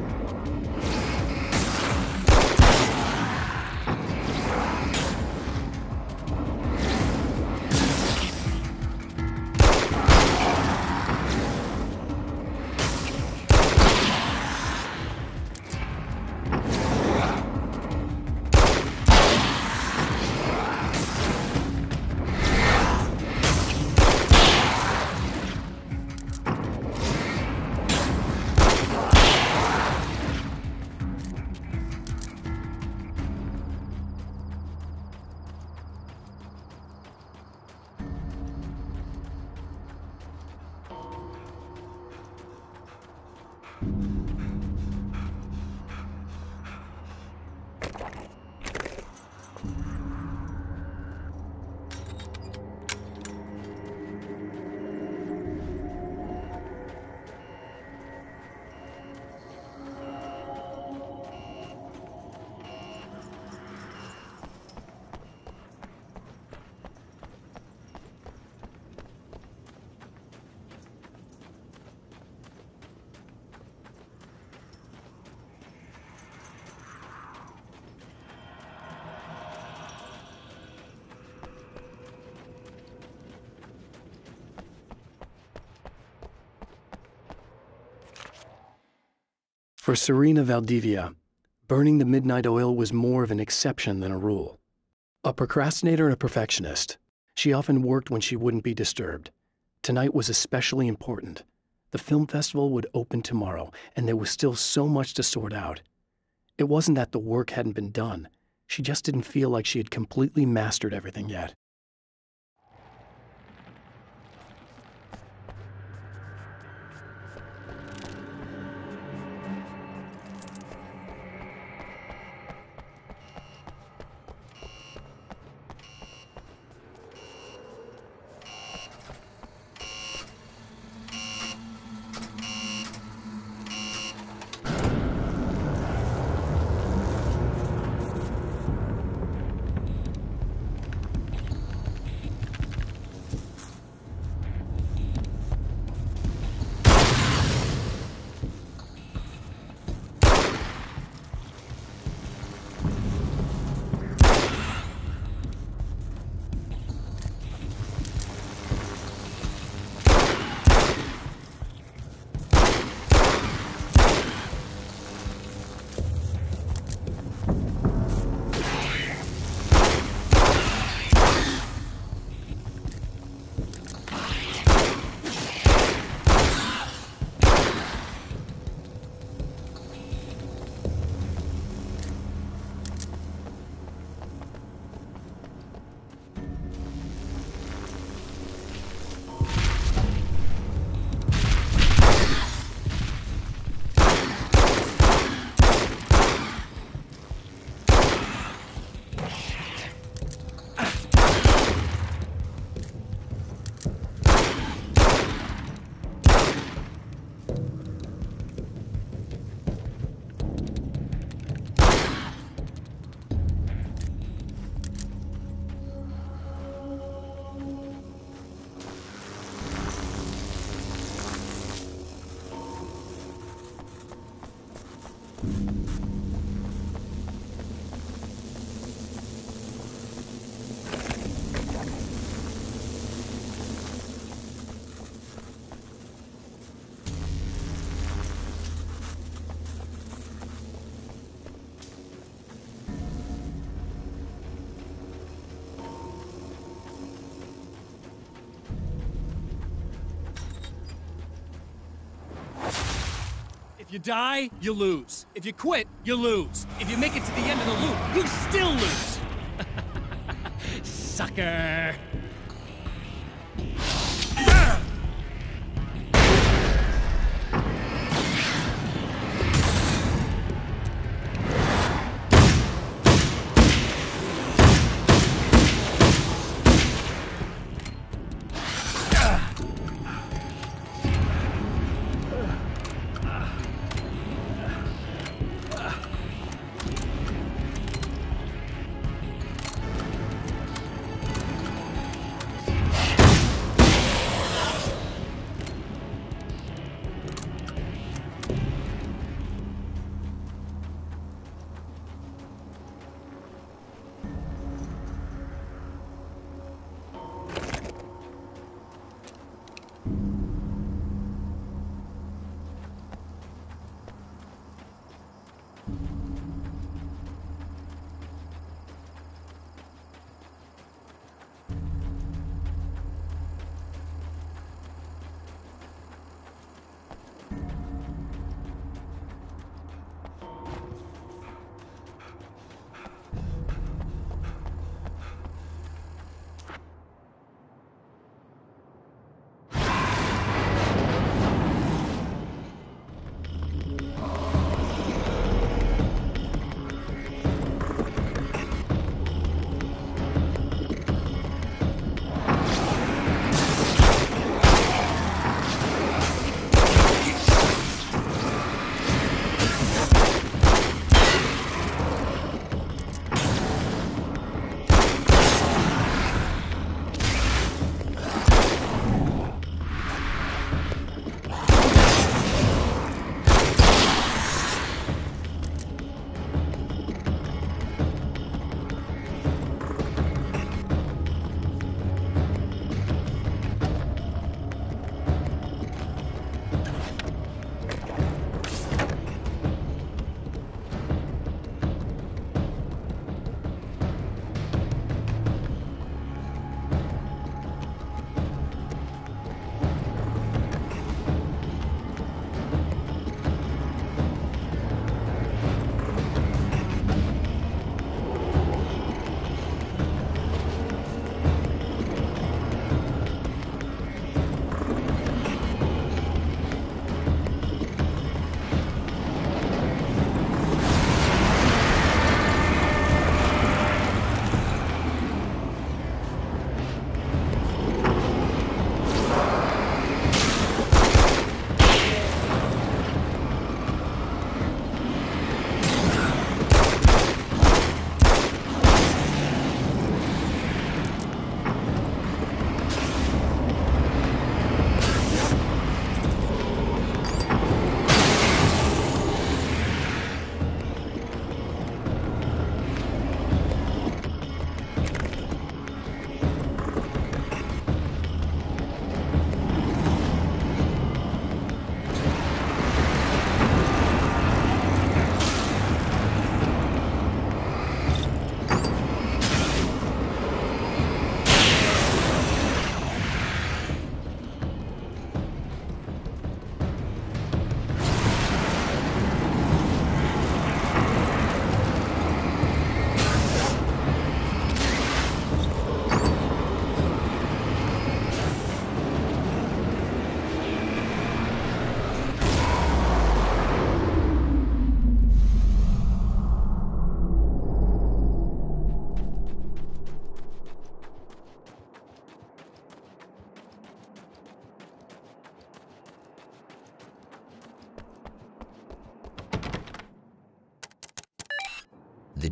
For Serena Valdivia, burning the midnight oil was more of an exception than a rule. A procrastinator and a perfectionist, she often worked when she wouldn't be disturbed. Tonight was especially important. The film festival would open tomorrow, and there was still so much to sort out. It wasn't that the work hadn't been done. She just didn't feel like she had completely mastered everything yet. If you die, you lose. If you quit, you lose. If you make it to the end of the loop, you still lose. Sucker.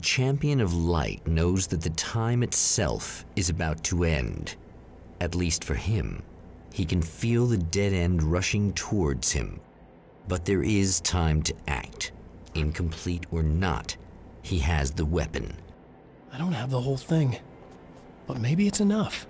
champion of light knows that the time itself is about to end. At least for him. He can feel the dead end rushing towards him. But there is time to act. Incomplete or not, he has the weapon. I don't have the whole thing, but maybe it's enough.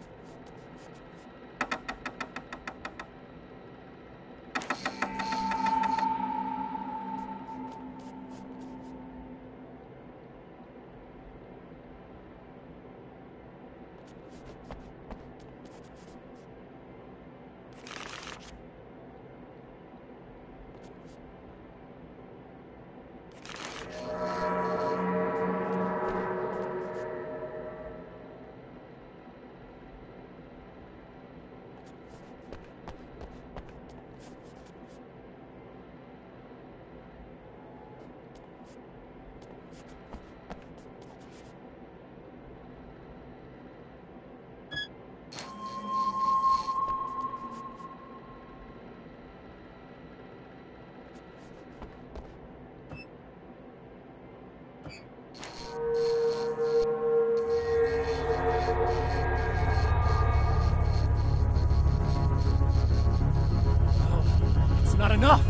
Not enough!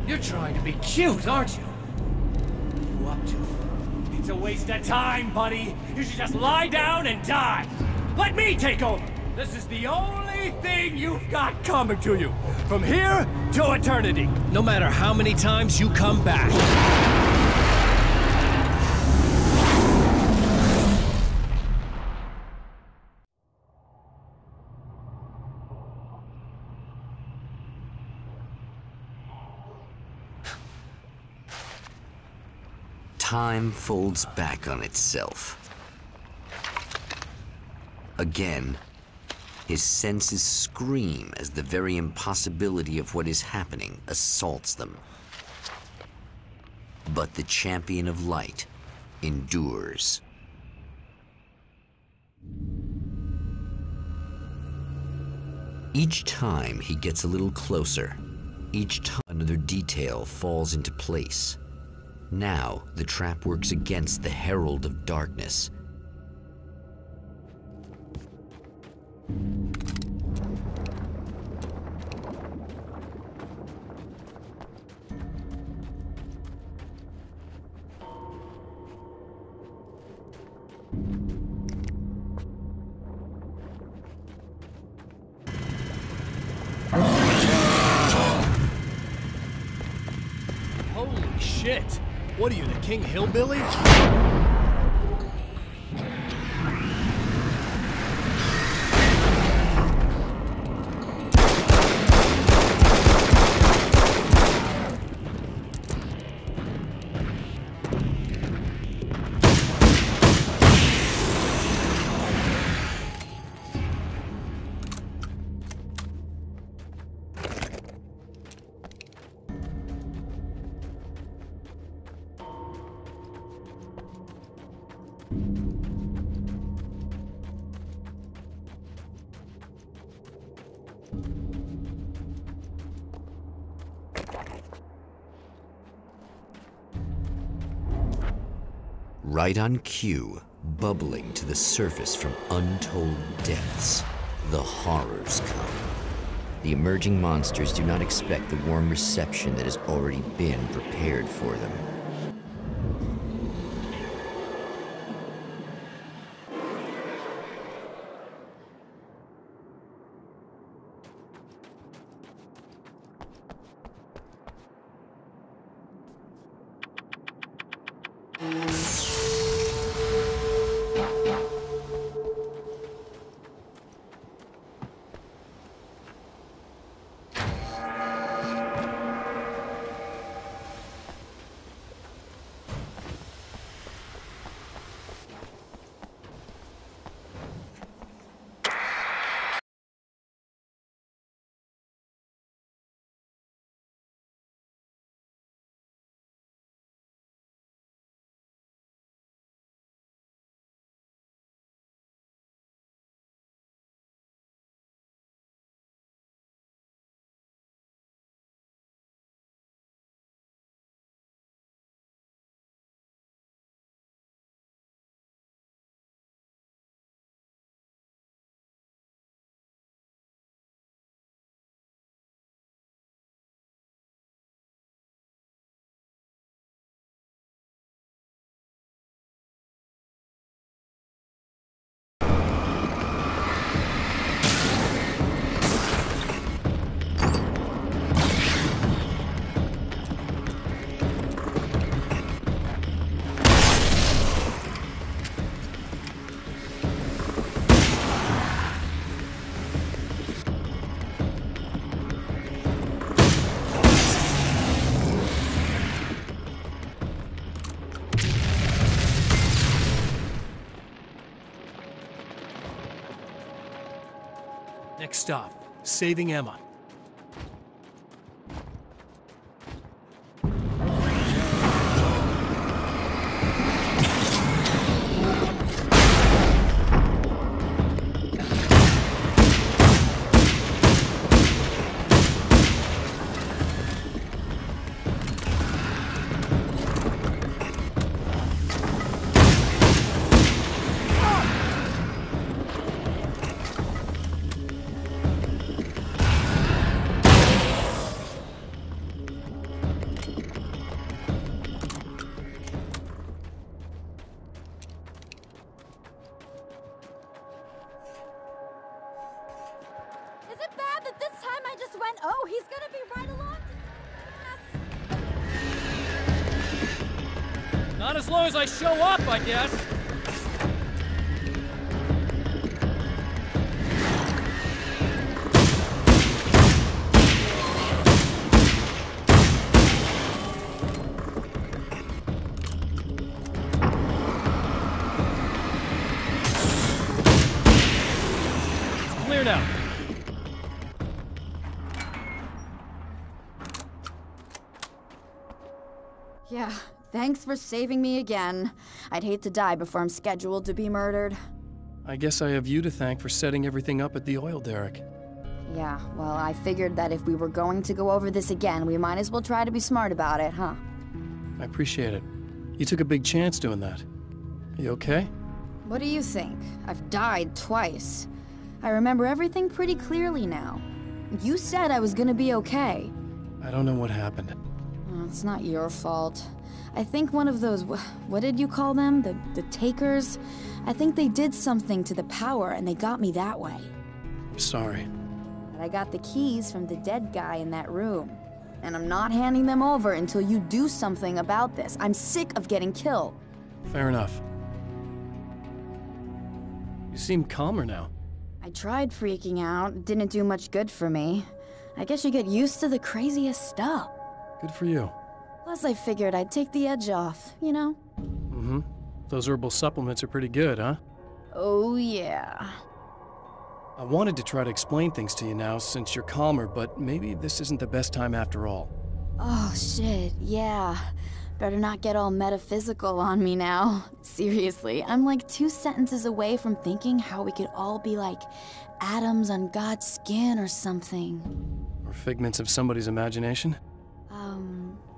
You're trying to be cute, aren't you? What are you up to? It's a waste of time, buddy. You should just lie down and die. Let me take over. This is the only thing you've got coming to you. From here to eternity. No matter how many times you come back. Time folds back on itself. Again, his senses scream as the very impossibility of what is happening assaults them. But the champion of light endures. Each time he gets a little closer, each time another detail falls into place. Now, the trap works against the Herald of Darkness. Holy shit! What are you, the King Hillbilly? Right on cue, bubbling to the surface from untold depths, the horrors come. The emerging monsters do not expect the warm reception that has already been prepared for them. Next stop, saving Emma. Is it bad that this time I just went, oh, he's gonna be right along? Not as long as I show up, I guess. It's clear now. Yeah, thanks for saving me again. I'd hate to die before I'm scheduled to be murdered. I guess I have you to thank for setting everything up at the oil derrick. Yeah, well, I figured that if we were going to go over this again, we might as well try to be smart about it, huh? I appreciate it. You took a big chance doing that. You okay? What do you think? I've died twice. I remember everything pretty clearly now. You said I was gonna be okay. I don't know what happened. It's not your fault. I think one of those, what did you call them? The takers? I think they did something to the power and they got me that way. I'm sorry. But I got the keys from the dead guy in that room. And I'm not handing them over until you do something about this. I'm sick of getting killed. Fair enough. You seem calmer now. I tried freaking out. It didn't do much good for me. I guess you get used to the craziest stuff. Good for you. Plus, I figured I'd take the edge off, you know? Mm-hmm. Those herbal supplements are pretty good, huh? Oh, yeah. I wanted to try to explain things to you now since you're calmer, but maybe this isn't the best time after all. Oh, shit, yeah. Better not get all metaphysical on me now. Seriously, I'm like 2 sentences away from thinking how we could all be like atoms on God's skin or something. Or figments of somebody's imagination?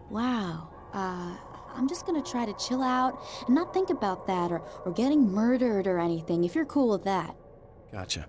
Wow. I'm just gonna try to chill out and not think about that or getting murdered or anything, if you're cool with that. Gotcha.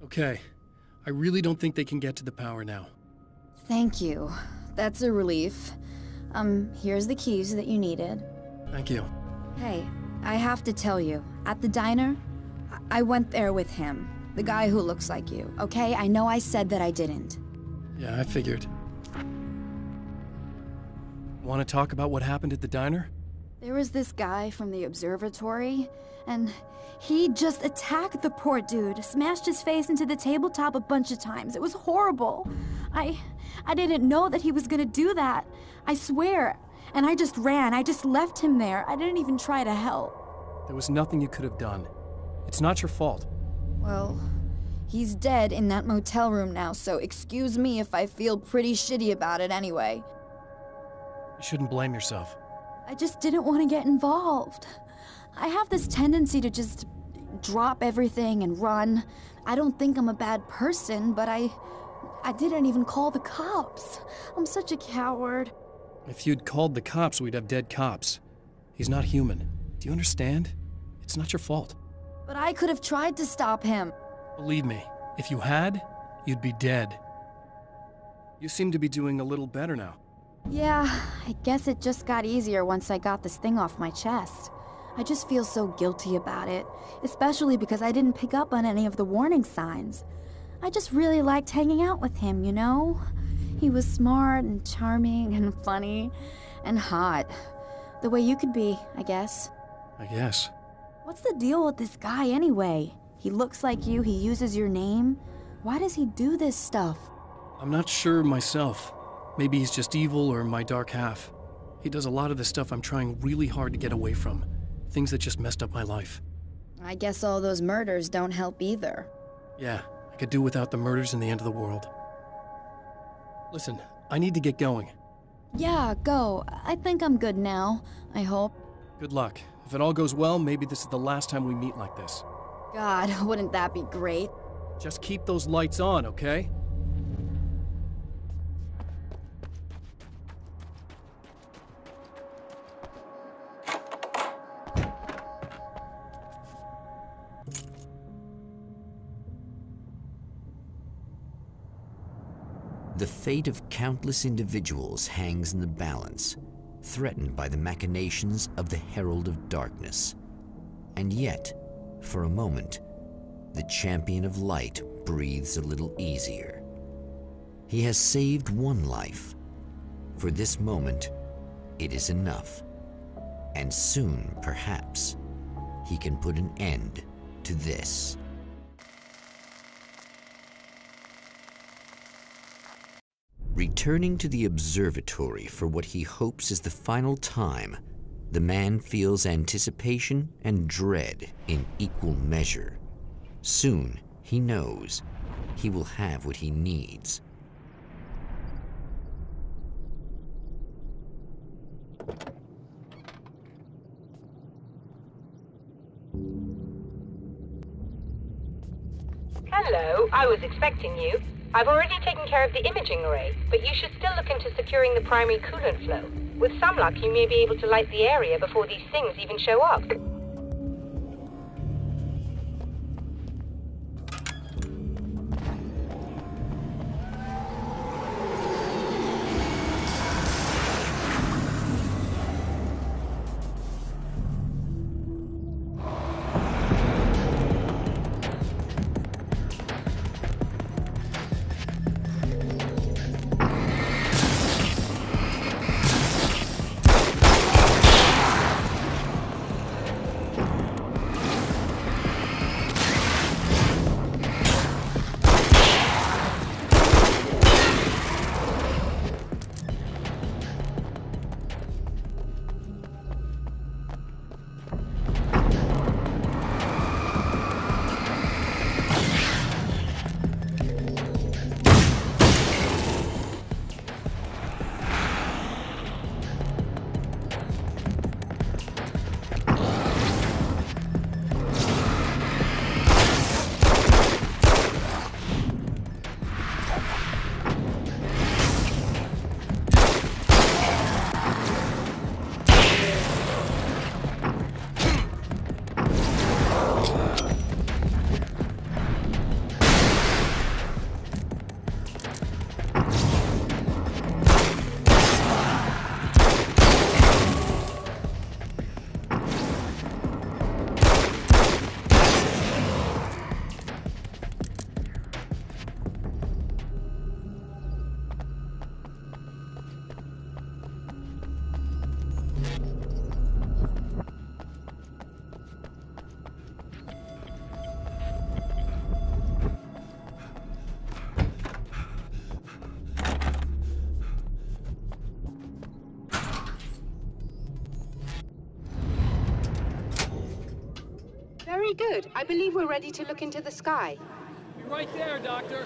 Okay. I really don't think they can get to the power now. Thank you. That's a relief. Here's the keys that you needed. Thank you. Hey, I have to tell you, at the diner, I went there with him. The guy who looks like you, okay? I know I said that I didn't. Yeah, I figured. Want to talk about what happened at the diner? There was this guy from the observatory, and he just attacked the poor dude, smashed his face into the tabletop a bunch of times. It was horrible. I didn't know that he was gonna do that. I swear. And I just ran. I just left him there. I didn't even try to help. There was nothing you could have done. It's not your fault. Well, he's dead in that motel room now, so excuse me if I feel pretty shitty about it anyway. You shouldn't blame yourself. I just didn't want to get involved. I have this tendency to just drop everything and run. I don't think I'm a bad person, but I didn't even call the cops. I'm such a coward. If you'd called the cops, we'd have dead cops. He's not human. Do you understand? It's not your fault. But I could have tried to stop him. Believe me, if you had, you'd be dead. You seem to be doing a little better now. Yeah, I guess it just got easier once I got this thing off my chest. I just feel so guilty about it, especially because I didn't pick up on any of the warning signs. I just really liked hanging out with him, you know? He was smart and charming and funny and hot. The way you could be, I guess. I guess. What's the deal with this guy anyway? He looks like you, he uses your name. Why does he do this stuff? I'm not sure myself. Maybe he's just evil or my dark half. He does a lot of the stuff I'm trying really hard to get away from. Things that just messed up my life. I guess all those murders don't help either. Yeah, I could do without the murders and the end of the world. Listen, I need to get going. Yeah, go. I think I'm good now. I hope. Good luck. If it all goes well, maybe this is the last time we meet like this. God, wouldn't that be great? Just keep those lights on, okay? The fate of countless individuals hangs in the balance, threatened by the machinations of the Herald of Darkness. And yet, for a moment, the Champion of Light breathes a little easier. He has saved one life. For this moment, it is enough. And soon, perhaps, he can put an end to this. Returning to the observatory for what he hopes is the final time, the man feels anticipation and dread in equal measure. Soon, he knows, he will have what he needs. Hello, I was expecting you. I've already taken care of the imaging array, but you should still look into securing the primary coolant flow. With some luck, you may be able to light the area before these things even show up. Very good. I believe we're ready to look into the sky. Be right there, Doctor.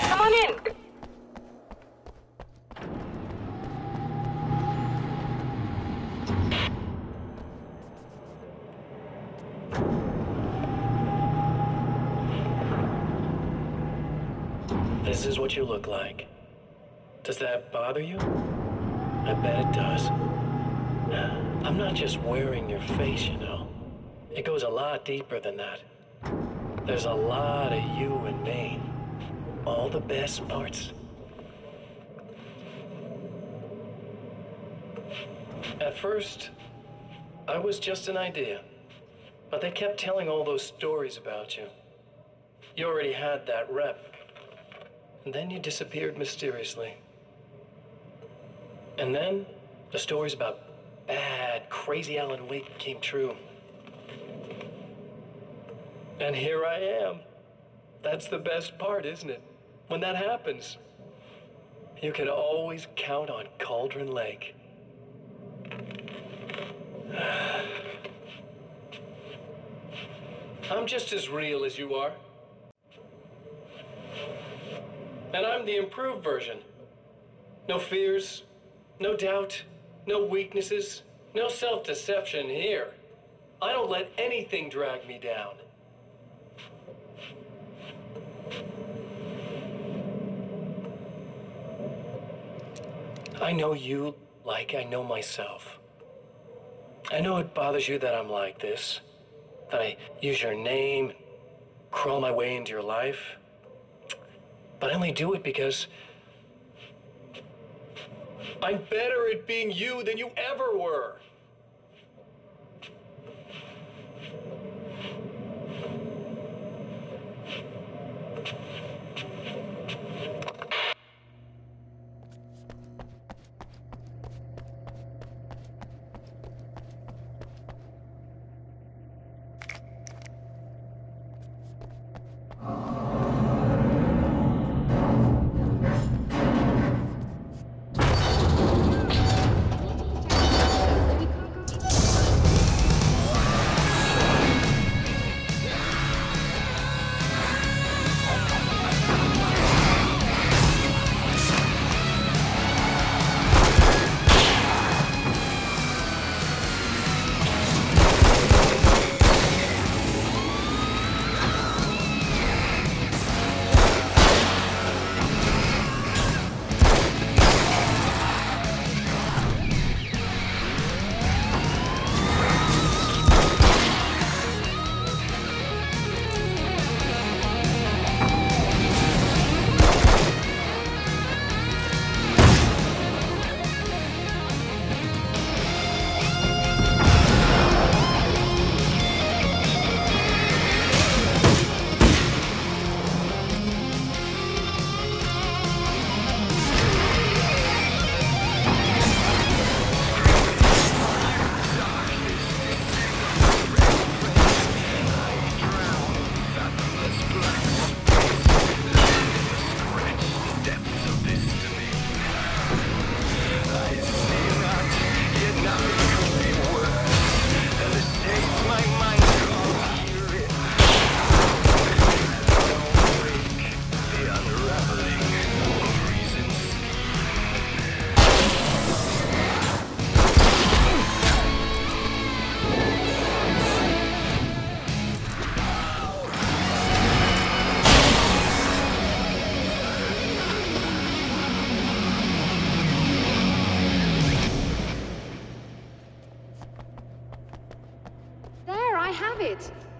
Come on in. This is what you look like. Does that bother you? I bet it does. I'm not just wearing your face, you know. It goes a lot deeper than that. There's a lot of you and me. All the best parts. At first, I was just an idea. But they kept telling all those stories about you. You already had that rep. And then you disappeared mysteriously. And then, the stories about bad, crazy Alan Wake came true. And here I am. That's the best part, isn't it? When that happens, you can always count on Cauldron Lake. I'm just as real as you are. And I'm the improved version. No fears, no doubt, no weaknesses, no self-deception here. I don't let anything drag me down. I know you like I know myself. I know it bothers you that I'm like this, that I use your name, crawl my way into your life. But I only do it because I'm better at being you than you ever were.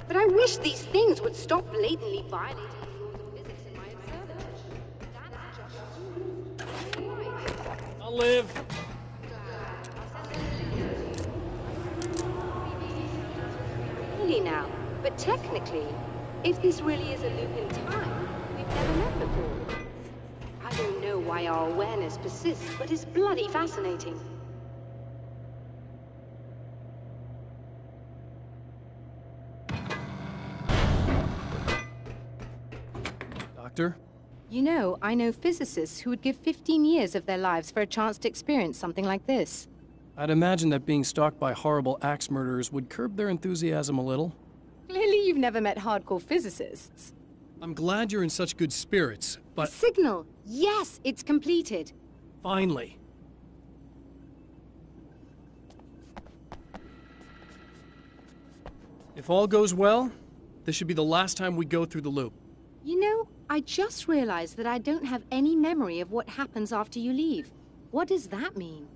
But I wish these things would stop blatantly violating the laws of physics in my observatory. That's just right. I'll live. Really now, but technically, if this really is a loop in time, we've never met before. I don't know why our awareness persists, but it's bloody fascinating. Doctor? You know, I know physicists who would give 15 years of their lives for a chance to experience something like this. I'd imagine that being stalked by horrible axe murderers would curb their enthusiasm a little. Clearly you've never met hardcore physicists. I'm glad you're in such good spirits, but... The signal! Yes, it's completed. Finally. If all goes well, this should be the last time we go through the loop. You know, I just realized that I don't have any memory of what happens after you leave. What does that mean?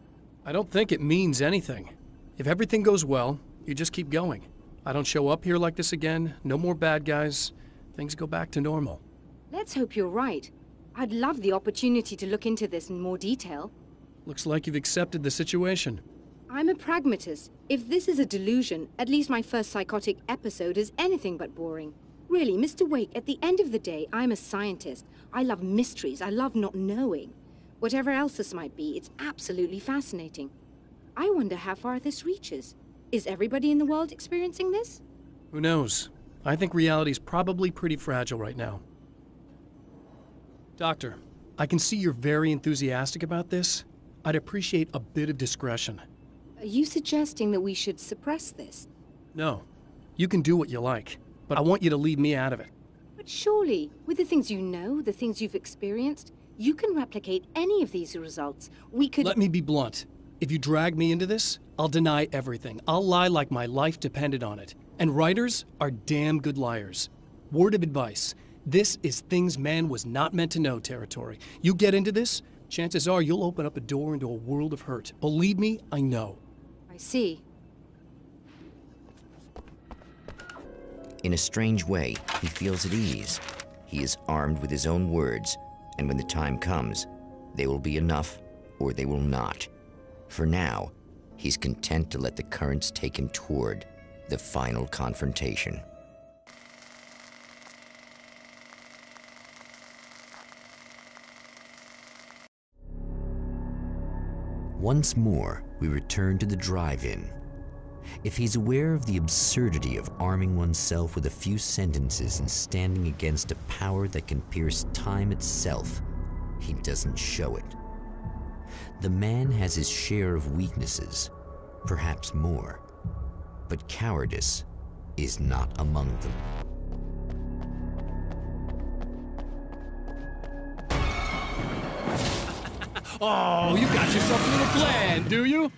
I don't think it means anything. If everything goes well, you just keep going. I don't show up here like this again, no more bad guys. Things go back to normal. Let's hope you're right. I'd love the opportunity to look into this in more detail. Looks like you've accepted the situation. I'm a pragmatist. If this is a delusion, at least my first psychotic episode is anything but boring. Really, Mr. Wake, at the end of the day, I'm a scientist. I love mysteries. I love not knowing. Whatever else this might be, it's absolutely fascinating. I wonder how far this reaches. Is everybody in the world experiencing this? Who knows? I think reality's probably pretty fragile right now. Doctor, I can see you're very enthusiastic about this. I'd appreciate a bit of discretion. Are you suggesting that we should suppress this? No. You can do what you like, but I want you to leave me out of it. But surely, with the things you know, the things you've experienced, you can replicate any of these results. We could— Let me be blunt. If you drag me into this, I'll deny everything. I'll lie like my life depended on it. And writers are damn good liars. Word of advice. This is things man was not meant to know territory. You get into this, chances are you'll open up a door into a world of hurt. Believe me, I know. I see. In a strange way, he feels at ease. He is armed with his own words, and when the time comes, they will be enough or they will not. For now, he's content to let the currents take him toward the final confrontation. Once more, we return to the drive-in. If he's aware of the absurdity of arming oneself with a few sentences and standing against a power that can pierce time itself, he doesn't show it. The man has his share of weaknesses, perhaps more, but cowardice is not among them. Oh, you got yourself a little plan, do you?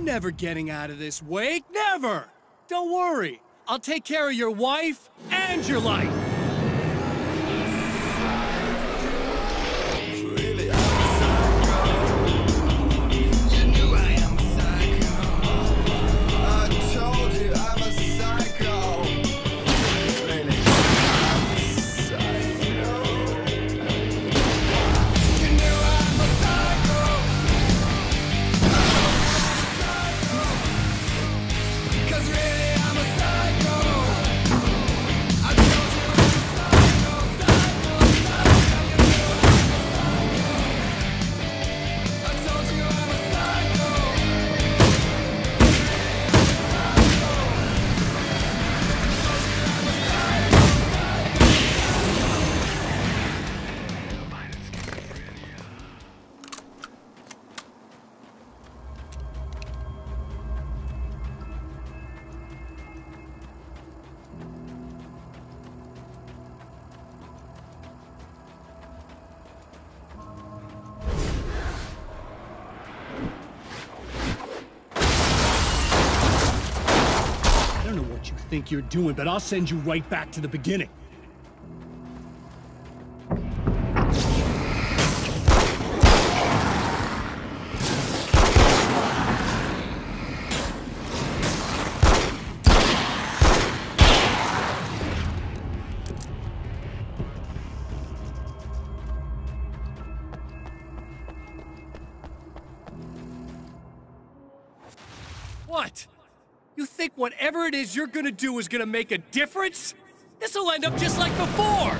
never getting out of this, Wake. Never! Don't worry. I'll take care of your wife and your life. Really, I'm a psycho. You knew I am a psycho. I told you I'm a psycho. Really, I'm a psycho. You knew I'm a psycho. Cause really I'm a psycho. I told you I'm a psycho, psycho, psycho. You knew I'm a psycho. I told you I'm a psycho. I don't know what you think you're doing, but I'll send you right back to the beginning. What? You think whatever it is you're gonna do is gonna make a difference? This'll end up just like before!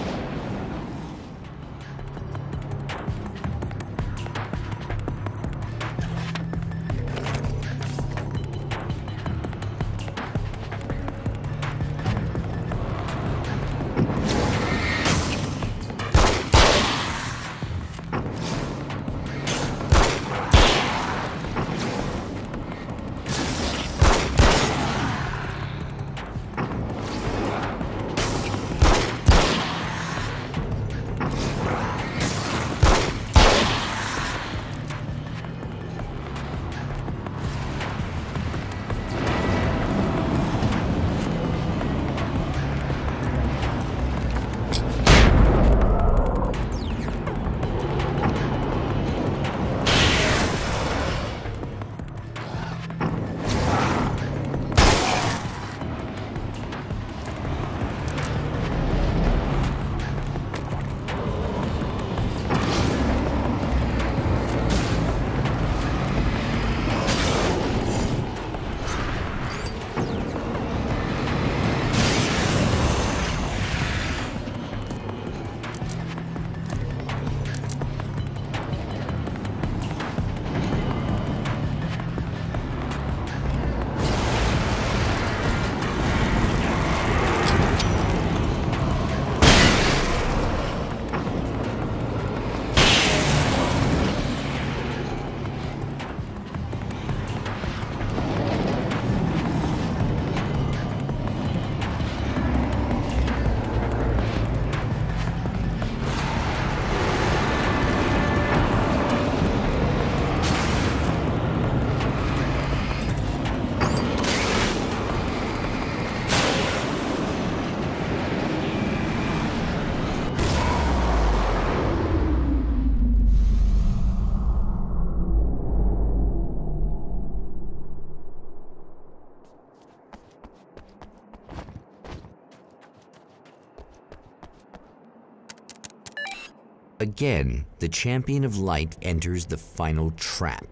Again, the champion of light enters the final trap.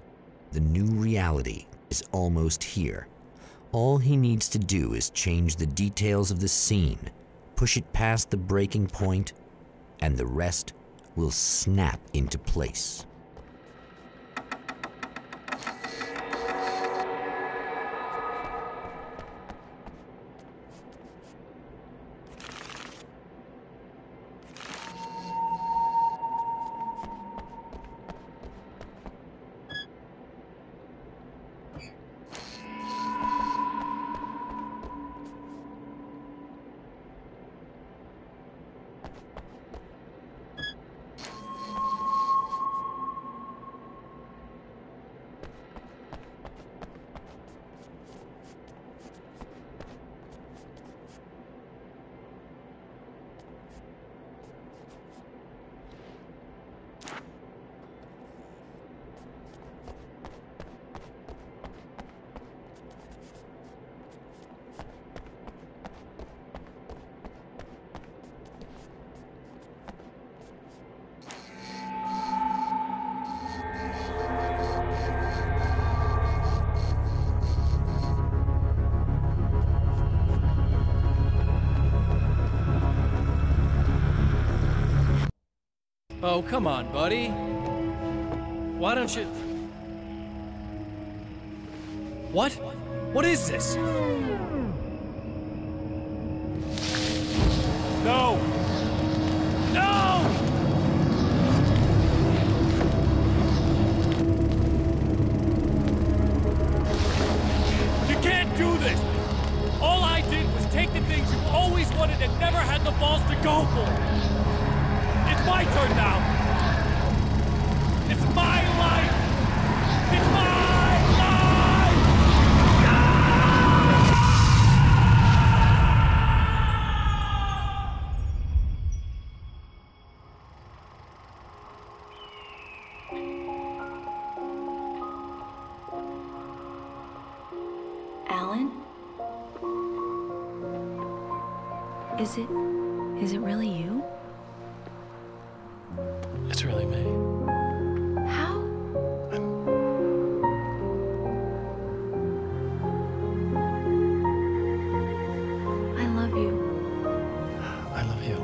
The new reality is almost here. All he needs to do is change the details of the scene, push it past the breaking point, and the rest will snap into place. Oh, come on, buddy. Why don't you... What? What is this? No! No! You can't do this! All I did was take the things you always wanted and never had the balls to go for. It's my turn now. It's my life. It's my life! Alan? Is it really you? It's really me. How? I love you. I love you.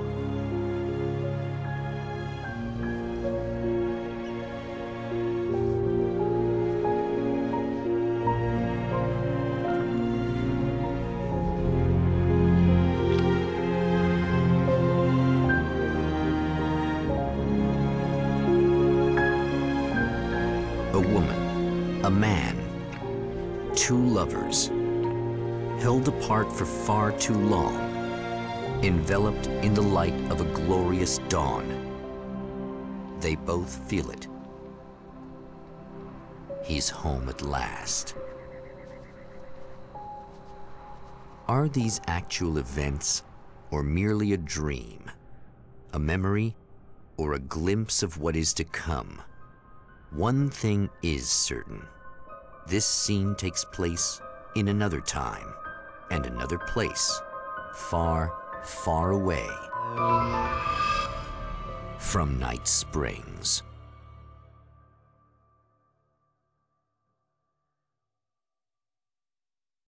A woman, a man, two lovers, held apart for far too long, enveloped in the light of a glorious dawn. They both feel it. He's home at last. Are these actual events, or merely a dream? A memory, or a glimpse of what is to come? One thing is certain. This scene takes place in another time and another place, far, far away from Night Springs.